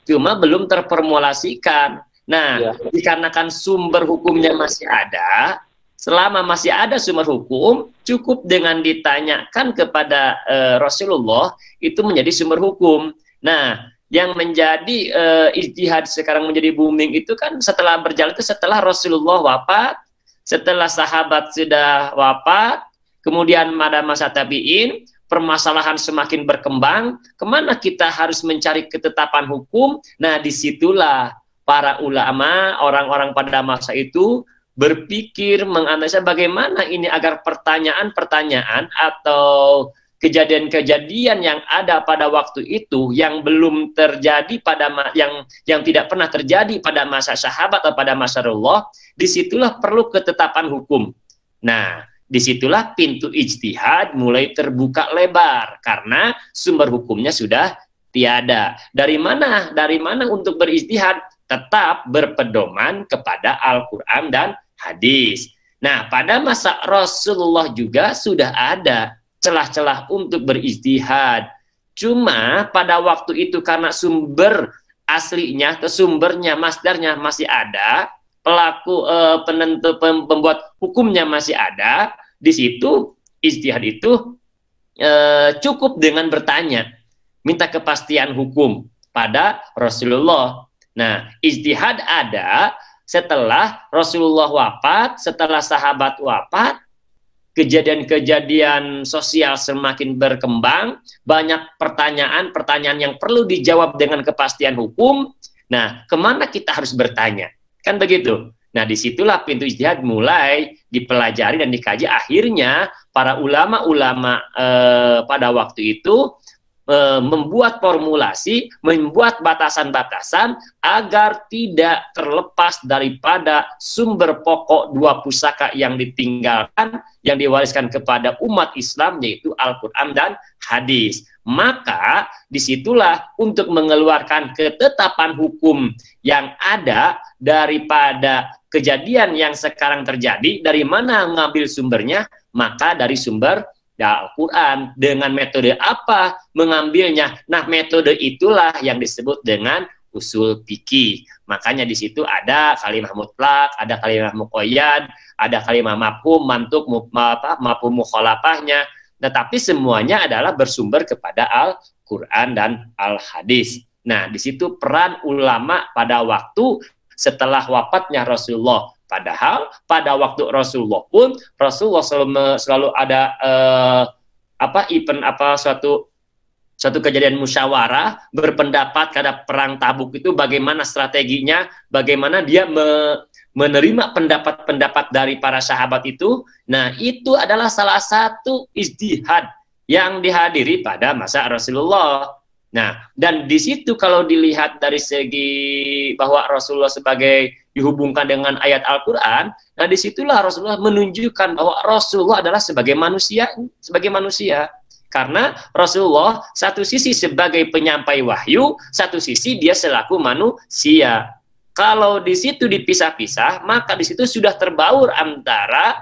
cuma belum terformulasikan. Nah, dikarenakan sumber hukumnya masih ada, selama masih ada sumber hukum, cukup dengan ditanyakan kepada Rasulullah, itu menjadi sumber hukum. Nah, yang menjadi ijtihad sekarang menjadi booming itu kan setelah berjalan itu setelah Rasulullah wafat, setelah sahabat sudah wafat, kemudian pada masa tabi'in, permasalahan semakin berkembang, kemana kita harus mencari ketetapan hukum? Nah, disitulah para ulama, orang-orang pada masa itu berpikir, menganalisa bagaimana ini agar pertanyaan-pertanyaan atau kejadian-kejadian yang ada pada waktu itu yang belum terjadi yang tidak pernah terjadi pada masa sahabat atau pada masa Rasulullah, disitulah perlu ketetapan hukum. Nah, disitulah pintu ijtihad mulai terbuka lebar karena sumber hukumnya sudah tiada. Dari mana? Dari mana untuk berijtihad? Tetap berpedoman kepada Al-Quran dan hadis. Nah, pada masa Rasulullah juga sudah ada celah-celah untuk berijtihad. Cuma pada waktu itu karena sumber aslinya atau sumbernya, masdarnya masih ada, pelaku penentu pembuat hukumnya masih ada, di situ ijtihad itu cukup dengan bertanya, minta kepastian hukum pada Rasulullah. Nah, ijtihad ada setelah Rasulullah wafat, setelah sahabat wafat, kejadian-kejadian sosial semakin berkembang, banyak pertanyaan-pertanyaan yang perlu dijawab dengan kepastian hukum. Nah, kemana kita harus bertanya? Kan begitu. Nah, disitulah pintu ijtihad mulai dipelajari dan dikaji. Akhirnya, para ulama-ulama pada waktu itu membuat formulasi, membuat batasan-batasan agar tidak terlepas daripada sumber pokok dua pusaka yang ditinggalkan, yang diwariskan kepada umat Islam, yaitu Al-Quran dan hadis. Maka disitulah untuk mengeluarkan ketetapan hukum yang ada daripada kejadian yang sekarang terjadi, dari mana mengambil sumbernya? Maka dari sumber Al-Quran. Dengan metode apa mengambilnya? Nah, metode itulah yang disebut dengan usul fikih. Makanya di situ ada kalimah mutlak, ada kalimah muqayyad, ada kalimah mafhum, mantuk, mafhum mukhalafahnya. Tetapi semuanya adalah bersumber kepada Al-Quran dan Al-Hadis. Nah, di situ peran ulama pada waktu setelah wafatnya Rasulullah. Padahal pada waktu Rasulullah pun Rasulullah selalu ada suatu kejadian musyawarah, berpendapat pada perang Tabuk itu bagaimana strateginya, bagaimana dia menerima pendapat-pendapat dari para sahabat itu. Nah, itu adalah salah satu ijtihad yang dihadiri pada masa Rasulullah. Nah, dan di situ kalau dilihat dari segi bahwa Rasulullah sebagai dihubungkan dengan ayat Al-Quran, nah disitulah Rasulullah menunjukkan bahwa Rasulullah adalah sebagai manusia. Karena Rasulullah satu sisi sebagai penyampai wahyu, satu sisi dia selaku manusia. Kalau di situ dipisah-pisah, maka di situ sudah terbaur antara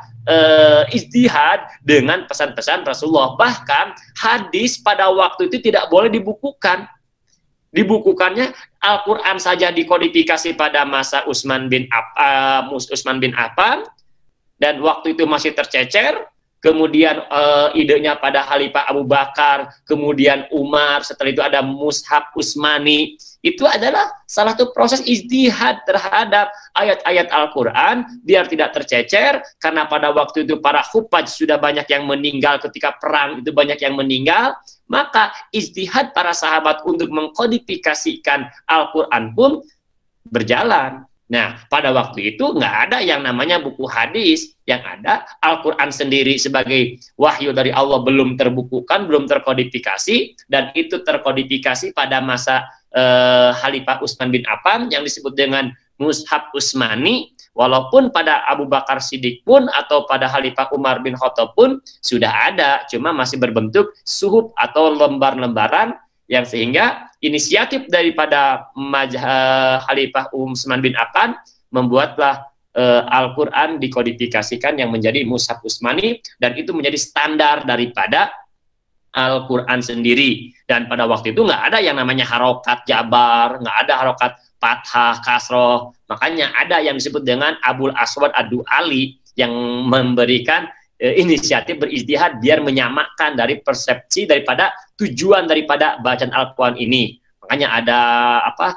ijtihad dengan pesan-pesan Rasulullah. Bahkan hadis pada waktu itu tidak boleh dibukukan. Dibukukannya Al-Quran saja dikodifikasi pada masa Utsman bin Affan, dan waktu itu masih tercecer. Kemudian idenya pada Khalifah Abu Bakar, kemudian Umar, setelah itu ada Mushaf Utsmani. Itu adalah salah satu proses ijtihad terhadap ayat-ayat Al-Quran biar tidak tercecer, karena pada waktu itu para hufaz sudah banyak yang meninggal ketika perang, itu banyak yang meninggal. Maka ijtihad para sahabat untuk mengkodifikasikan Al-Quran pun berjalan. Nah, pada waktu itu nggak ada yang namanya buku hadis. Yang ada Al-Quran sendiri sebagai wahyu dari Allah belum terbukukan, belum terkodifikasi, dan itu terkodifikasi pada masa Khalifah Utsman bin Affan yang disebut dengan Mushaf Utsmani. Walaupun pada Abu Bakar Siddiq pun atau pada Khalifah Umar bin Khattab pun sudah ada, cuma masih berbentuk suhuf atau lembar-lembaran, yang sehingga inisiatif daripada Khalifah Utsman bin Affan membuatlah Al-Quran dikodifikasikan yang menjadi Mushaf Utsmani, dan itu menjadi standar daripada Al-Quran sendiri. Dan pada waktu itu nggak ada yang namanya harokat jabar, nggak ada harokat fathah, kasroh. Makanya ada yang disebut dengan Abul Aswad Ad-Du'ali yang memberikan inisiatif berijtihad biar menyamakan dari persepsi daripada tujuan daripada bacaan Al-Quran ini. Makanya ada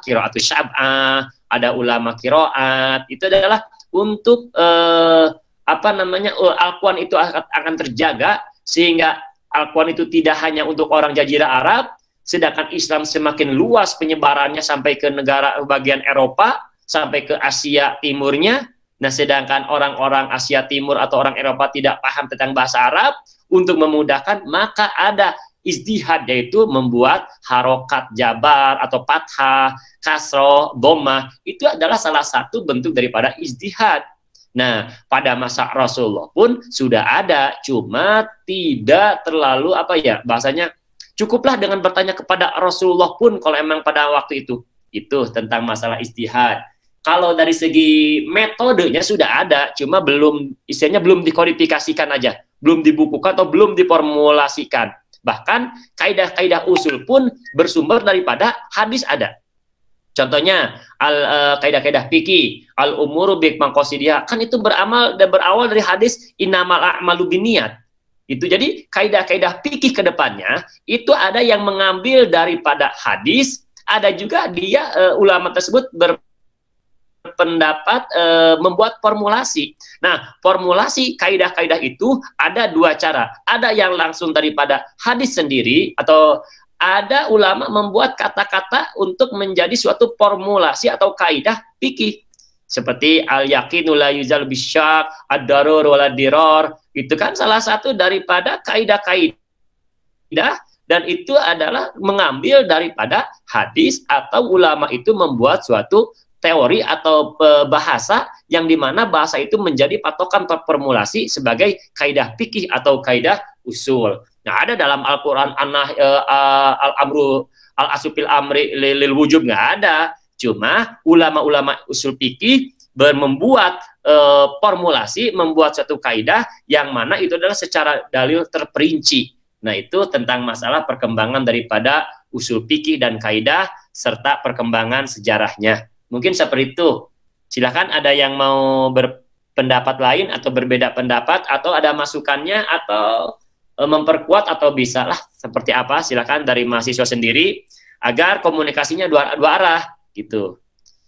qiraatus syab'ah, ada ulama qiraat. Itu adalah untuk Al-Quran itu akan terjaga, sehingga Al-Quran itu tidak hanya untuk orang Jazirah Arab, sedangkan Islam semakin luas penyebarannya sampai ke negara bagian Eropa, sampai ke Asia Timurnya. Nah, sedangkan orang-orang Asia Timur atau orang Eropa tidak paham tentang bahasa Arab, untuk memudahkan maka ada ijtihad, yaitu membuat harokat jabar atau fathah, kasroh, dhammah. Itu adalah salah satu bentuk daripada ijtihad. Nah, pada masa Rasulullah pun sudah ada, cuma tidak terlalu bahasanya cukuplah dengan bertanya kepada Rasulullah pun kalau emang pada waktu itu. Itu tentang masalah ijtihad. Kalau dari segi metodenya sudah ada, cuma belum, istilahnya belum dikodifikasikan aja, belum dibukukan atau belum diformulasikan. Bahkan kaidah-kaidah usul pun bersumber daripada hadis ada. Contohnya kaidah-kaidah fikih, al umuru bi maqasidiha, kan itu berawal dari hadis innamal a'malu binniyat. Itu jadi kaidah-kaidah fikih ke depannya itu ada yang mengambil daripada hadis, ada juga dia ulama tersebut berpendapat membuat formulasi. Nah, formulasi kaidah-kaidah itu ada dua cara. Ada yang langsung daripada hadis sendiri, atau ada ulama membuat kata-kata untuk menjadi suatu formulasi atau kaidah fikih. Seperti al-yaqinu la yuzal bisyak, ad-darur wala diror. Itu kan salah satu daripada kaidah-kaidah, dan itu adalah mengambil daripada hadis, atau ulama itu membuat suatu teori atau bahasa yang dimana bahasa itu menjadi patokan atau formulasi sebagai kaidah fikih atau kaidah usul. Nah, ada dalam Al-Quran al-amru al-asufil amri lil wujub, nggak ada. Cuma ulama-ulama usul fikih membuat formulasi, membuat satu kaidah yang mana itu adalah secara dalil terperinci. Nah, itu tentang masalah perkembangan daripada usul fikih dan kaidah serta perkembangan sejarahnya. Mungkin seperti itu. Silahkan ada yang mau berpendapat lain atau berbeda pendapat, atau ada masukannya atau memperkuat, atau bisa lah seperti apa, silakan dari mahasiswa sendiri, agar komunikasinya dua arah gitu,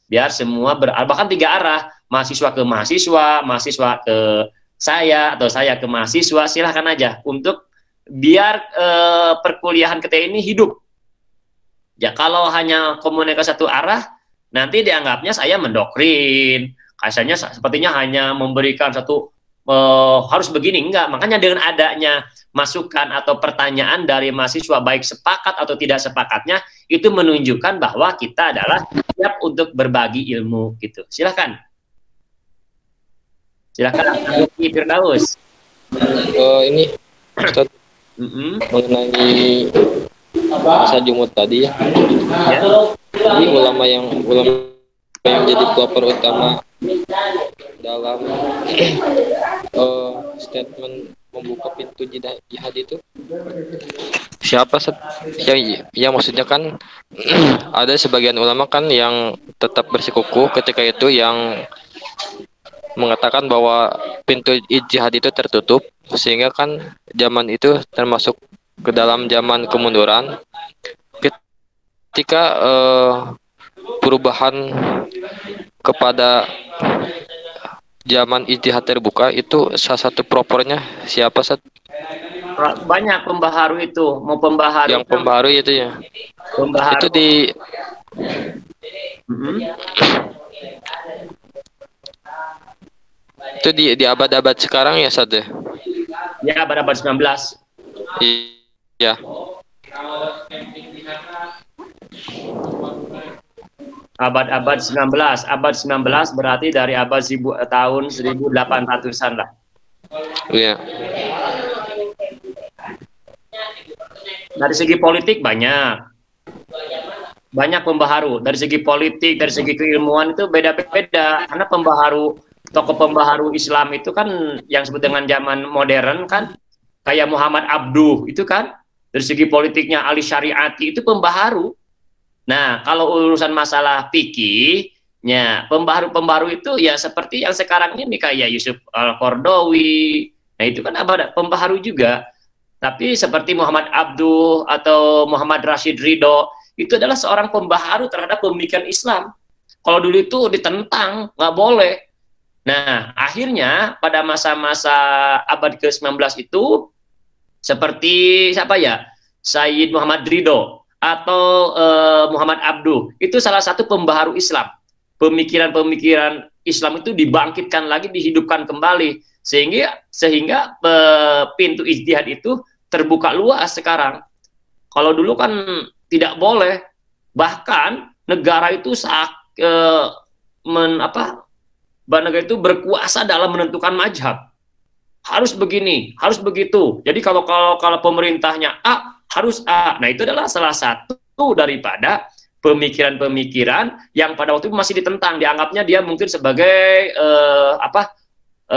biar semua bahkan 3 arah, mahasiswa ke mahasiswa, mahasiswa ke saya, atau saya ke mahasiswa, silahkan aja, untuk biar perkuliahan kita ini hidup. Ya, kalau hanya komunikasi satu arah, nanti dianggapnya saya mendoktrin, kayaknya sepertinya hanya memberikan satu harus begini. Enggak, makanya dengan adanya masukan atau pertanyaan dari mahasiswa, baik sepakat atau tidak sepakatnya, itu menunjukkan bahwa kita adalah siap untuk berbagi ilmu gitu. Silakan Firdaus. Ini Ustaz, mengenai masa jumud tadi ya. Ini ulama yang jadi pelopor utama dalam statement membuka pintu jihad itu siapa? Ya maksudnya kan ada sebagian ulama kan yang tetap bersikukuh ketika itu, yang mengatakan bahwa pintu jihad itu tertutup, sehingga kan zaman itu termasuk ke dalam zaman kemunduran. Ketika perubahan kepada zaman ijtihad terbuka, itu salah satu propornya siapa, Sat? Banyak pembaharu itu, mau pembaharu. Yang pembaharu itu ya. Pembaharu. Itu di itu di abad-abad sekarang ya, Sat ya? Ya, abad-abad 19. Iya. Abad 19 berarti dari abad tahun 1800-an lah. Iya. Dari segi politik banyak pembaharu. Dari segi politik, dari segi keilmuan itu beda-beda. Karena tokoh pembaharu Islam itu kan yang disebut dengan zaman modern kan, kayak Muhammad Abduh itu kan, dari segi politiknya Ali Syariati itu pembaharu. Nah, kalau urusan masalah fikihnya, pembaharu itu ya seperti yang sekarang ini kayak Yusuf Al-Qardawi. Nah, itu kan ada pembaharu juga. Tapi seperti Muhammad Abduh atau Muhammad Rashid Ridho, itu adalah seorang pembaharu terhadap pemikiran Islam. Kalau dulu itu ditentang, nggak boleh. Nah, akhirnya pada masa-masa abad ke-19 itu, seperti siapa ya? Sayyid Muhammad Ridho atau Muhammad Abduh, itu salah satu pembaharu Islam. Pemikiran-pemikiran Islam itu dibangkitkan lagi, dihidupkan kembali, sehingga pintu ijtihad itu terbuka luas sekarang. Kalau dulu kan tidak boleh, bahkan negara itu negara itu berkuasa dalam menentukan mazhab. Harus begini, harus begitu. Jadi kalau pemerintahnya A, harus A. Nah, itu adalah salah satu daripada pemikiran-pemikiran yang pada waktu itu masih ditentang, dianggapnya dia mungkin sebagai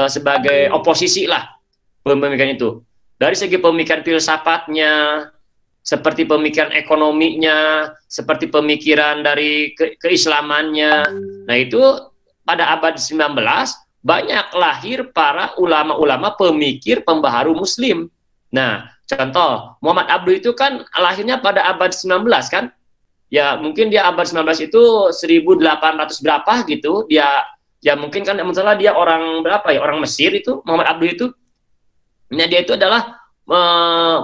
sebagai oposisi lah pemikiran itu. Dari segi pemikiran filsafatnya, seperti pemikiran ekonominya, seperti pemikiran dari keislamannya. Nah, itu pada abad 19 banyak lahir para ulama-ulama pemikir pembaharu muslim. Nah, contoh Muhammad Abduh itu kan lahirnya pada abad 19 kan? Ya, mungkin dia abad 19 itu 1800 berapa gitu. Ya mungkin kan masalah dia orang berapa ya? Orang Mesir itu, Muhammad Abduh itu. Nah, dia itu adalah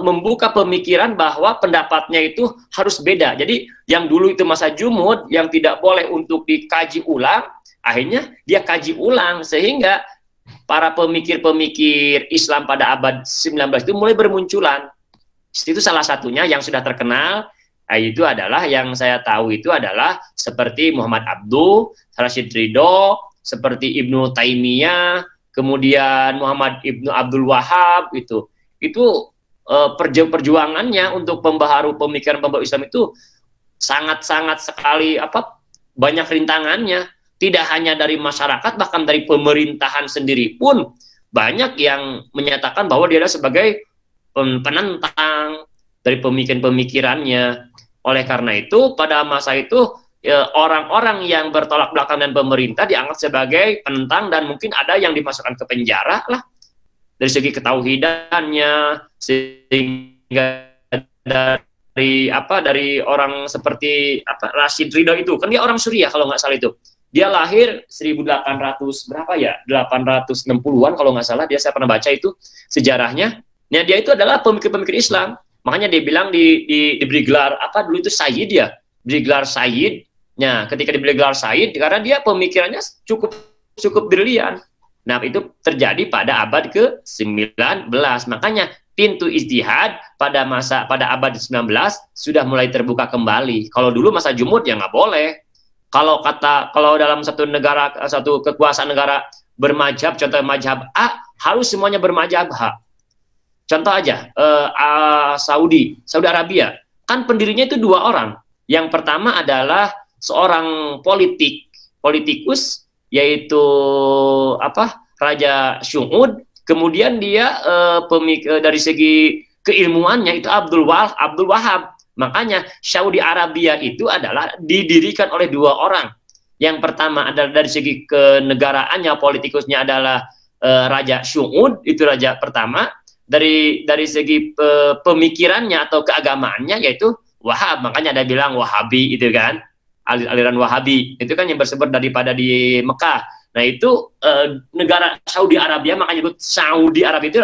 membuka pemikiran bahwa pendapatnya itu harus beda. Jadi yang dulu itu masa jumud yang tidak boleh untuk dikaji ulang, akhirnya dia kaji ulang sehingga para pemikir-pemikir Islam pada abad 19 itu mulai bermunculan. Itu salah satunya yang sudah terkenal, itu adalah yang saya tahu itu adalah seperti Muhammad Abduh, Rashid Ridho, seperti Ibnu Taimiyah, kemudian Muhammad Ibnu Abdul Wahab itu perjuangannya untuk pembaharu pemikiran Islam itu sangat-sangat sekali banyak rintangannya. Tidak hanya dari masyarakat, bahkan dari pemerintahan sendiri pun banyak yang menyatakan bahwa dia adalah sebagai penentang dari pemikiran-pemikirannya. Oleh karena itu pada masa itu orang-orang yang bertolak belakang dengan pemerintah dianggap sebagai penentang dan mungkin ada yang dimasukkan ke penjara lah. Dari segi ketauhidannya, sehingga dari orang seperti Rashid Ridho itu kan dia orang Suriah kalau nggak salah itu, dia lahir 1800 berapa ya, 860-an kalau nggak salah, saya pernah baca itu sejarahnya. Nah, dia itu adalah pemikir-pemikir Islam, makanya dia bilang diberi gelar dulu itu Sayyid ya, diberi gelar Sayyid. Nah, ketika diberi gelar Sayyid karena dia pemikirannya cukup brilian. Nah, itu terjadi pada abad ke-19. Makanya pintu ijtihad pada abad 19 sudah mulai terbuka kembali. Kalau dulu masa jumud ya nggak boleh. Kalau dalam satu negara, satu kekuasaan negara bermadzhab, contoh mazhab A, harus semuanya bermadzhab H. Contoh aja Saudi Arabia, kan pendirinya itu 2 orang. Yang pertama adalah seorang politikus, yaitu Raja Syu'ud. Kemudian dia dari segi keilmuannya itu Abdul Wahab. Makanya Saudi Arabia itu adalah didirikan oleh 2 orang. Yang pertama adalah dari segi kenegaraannya, politikusnya adalah Raja Syu'ud, itu raja pertama. Dari segi pemikirannya atau keagamaannya yaitu Wahab. Makanya ada bilang Wahabi itu kan, aliran Wahabi itu kan yang bersumber daripada di Mekah. Nah, itu negara Saudi Arabia, makanya disebut Saudi Arabia itu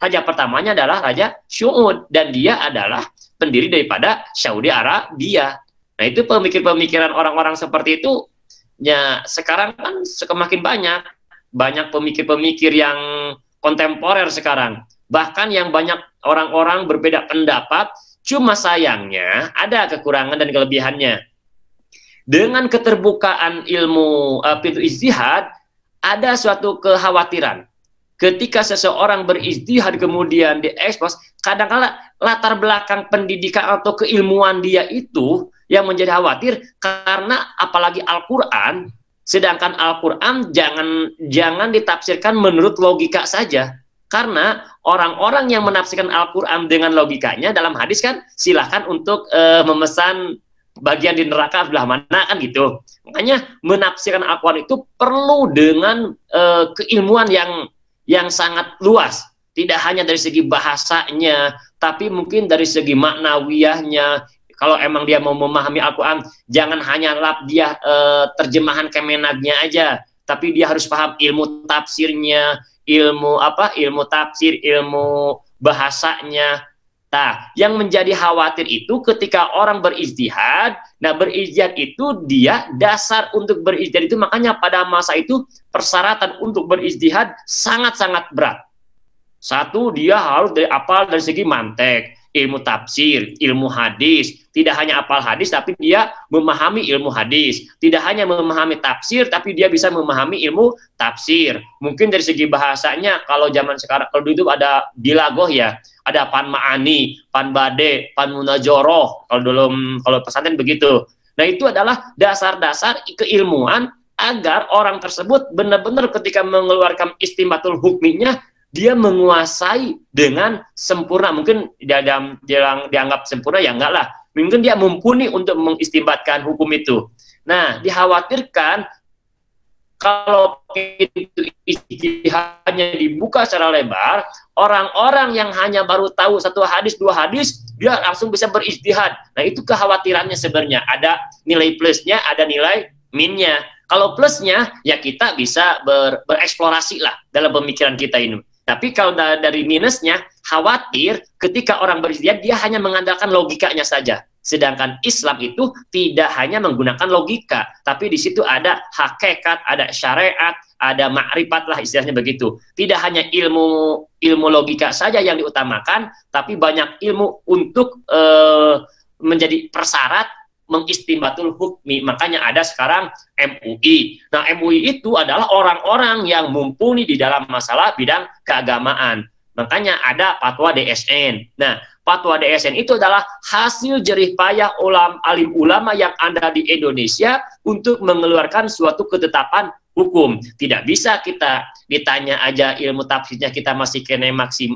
raja pertamanya adalah Raja Syu'ud, dan dia adalah pendiri daripada Saudi Arabia. Nah, itu pemikir-pemikiran orang-orang seperti itu ya sekarang kan semakin banyak pemikir-pemikir yang kontemporer sekarang. Bahkan yang banyak orang-orang berbeda pendapat, cuma sayangnya ada kekurangan dan kelebihannya. Dengan keterbukaan ilmu pintu ijtihad, ada suatu kekhawatiran. Ketika seseorang berijtihad kemudian diekspos, kadang-kala latar belakang pendidikan atau keilmuan dia itu yang menjadi khawatir, karena apalagi Al-Quran, sedangkan Al-Quran jangan ditafsirkan menurut logika saja. Karena orang-orang yang menafsirkan Al-Quran dengan logikanya dalam hadis kan silahkan untuk memesan bagian di neraka sebelah mana kan gitu. Makanya menafsirkan Al-Quran itu perlu dengan keilmuan yang sangat luas. Tidak hanya dari segi bahasanya, tapi mungkin dari segi maknawiyahnya. Kalau emang dia mau memahami Al-Quran, jangan hanya dia terjemahan Kemenagnya aja, tapi dia harus paham ilmu tafsirnya, ilmu tafsir, ilmu bahasanya. Nah, yang menjadi khawatir itu ketika orang berijtihad. Nah, berijtihad itu dia dasar untuk berijtihad itu, makanya pada masa itu persyaratan untuk berijtihad sangat-sangat berat. Satu, dia harus dari segi mantek. ilmu tafsir, ilmu hadis. Tidak hanya apal hadis, tapi dia memahami ilmu hadis. Tidak hanya memahami tafsir, tapi dia bisa memahami ilmu tafsir. Mungkin dari segi bahasanya, kalau zaman sekarang, kalau dulu ada bilagoh ya, ada pan ma'ani, pan bade, pan munajoroh. Kalau pesantren begitu. Nah, itu adalah dasar-dasar keilmuan agar orang tersebut benar-benar ketika mengeluarkan istimbatul hukminya, dia menguasai dengan sempurna. Mungkin dianggap sempurna, ya enggak lah. Mungkin dia mumpuni untuk mengistimbatkan hukum itu. Nah, dikhawatirkan kalau pintu ijtihadnya dibuka secara lebar, orang-orang yang hanya baru tahu satu hadis, dua hadis, dia langsung bisa berijtihad. Nah, itu kekhawatirannya sebenarnya. Ada nilai plusnya, ada nilai minnya. Kalau plusnya, ya kita bisa bereksplorasi lah dalam pemikiran kita ini. Tapi kalau dari minusnya, khawatir ketika orang berijtihad, dia hanya mengandalkan logikanya saja. Sedangkan Islam itu tidak hanya menggunakan logika, tapi di situ ada hakikat, ada syariat, ada makrifat lah istilahnya begitu. Tidak hanya ilmu logika saja yang diutamakan, tapi banyak ilmu untuk menjadi persyarat mengistimbatul hukmi. Makanya ada sekarang MUI. Nah, MUI itu adalah orang-orang yang mumpuni di dalam masalah bidang keagamaan. Makanya ada fatwa DSN. Nah, fatwa DSN itu adalah hasil jerih payah alim ulama yang ada di Indonesia untuk mengeluarkan suatu ketetapan hukum. Tidak bisa kita ditanya aja ilmu tafsirnya kita masih kena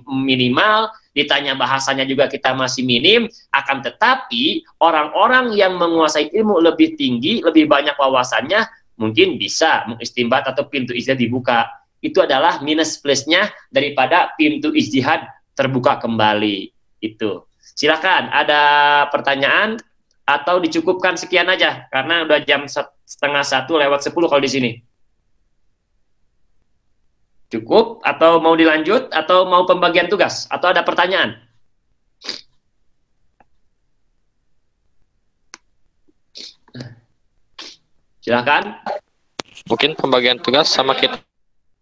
minimal, ditanya bahasanya juga kita masih minim, akan tetapi orang-orang yang menguasai ilmu lebih tinggi, lebih banyak wawasannya, mungkin bisa mengistimbat atau pintu ijtihad dibuka. Itu adalah minus plusnya daripada pintu ijtihad terbuka kembali. Itu. Silakan, ada pertanyaan atau dicukupkan sekian aja karena udah jam 12:30 kalau di sini. Cukup atau mau dilanjut atau mau pembagian tugas atau ada pertanyaan? Silakan. Mungkin pembagian tugas sama kita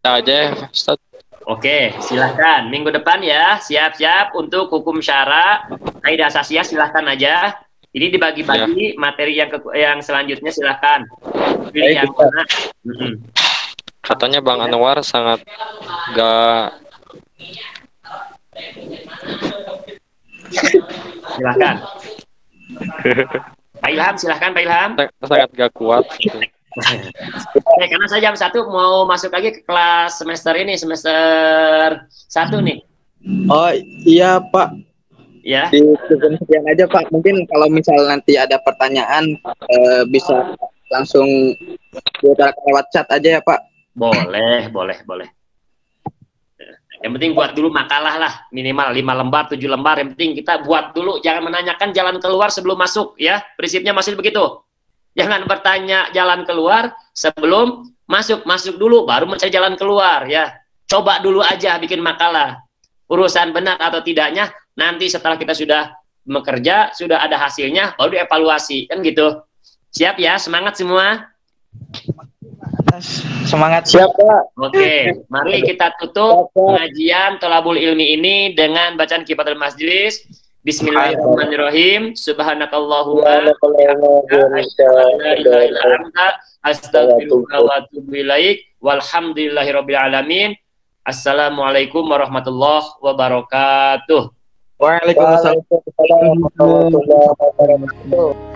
aja ya, Ustaz. Oke, silakan. Minggu depan ya, siap-siap untuk hukum syara, kaidah asasiyah silahkan aja. Ini dibagi-bagi ya. Materi yang selanjutnya silahkan. Pilih yang mana. Katanya Bang Anwar sangat gak... Silahkan. Pak Ilham, silahkan Pak Ilham. Sangat gak kuat. Oke, karena saya jam 1 mau masuk lagi ke kelas semester 1 nih. Oh iya Pak. Ya. Sekian aja Pak. Mungkin kalau misal nanti ada pertanyaan bisa langsung diutarakan lewat chat aja ya Pak. Boleh. Yang penting buat dulu makalah lah, minimal 5 lembar, 7 lembar. Yang penting kita buat dulu, jangan menanyakan jalan keluar sebelum masuk ya. Prinsipnya masih begitu. Jangan bertanya jalan keluar sebelum masuk dulu baru mencari jalan keluar ya. Coba dulu aja bikin makalah. Urusan benar atau tidaknya nanti setelah kita sudah bekerja, sudah ada hasilnya baru dievaluasi kan gitu. Siap ya, semangat semua. Semangat siap Pak. Oke, mari kita tutup pengajian Thalabul Ilmi ini dengan bacaan Kifatul Majlis. Bismillahirrahmanirrahim. Subhanakallahumma astaghfiruka wa atubu ilaik. Walhamdulillahirabbil alamin. Assalamualaikum warahmatullahi wabarakatuh. Waalaikumsalam warahmatullahi wabarakatuh.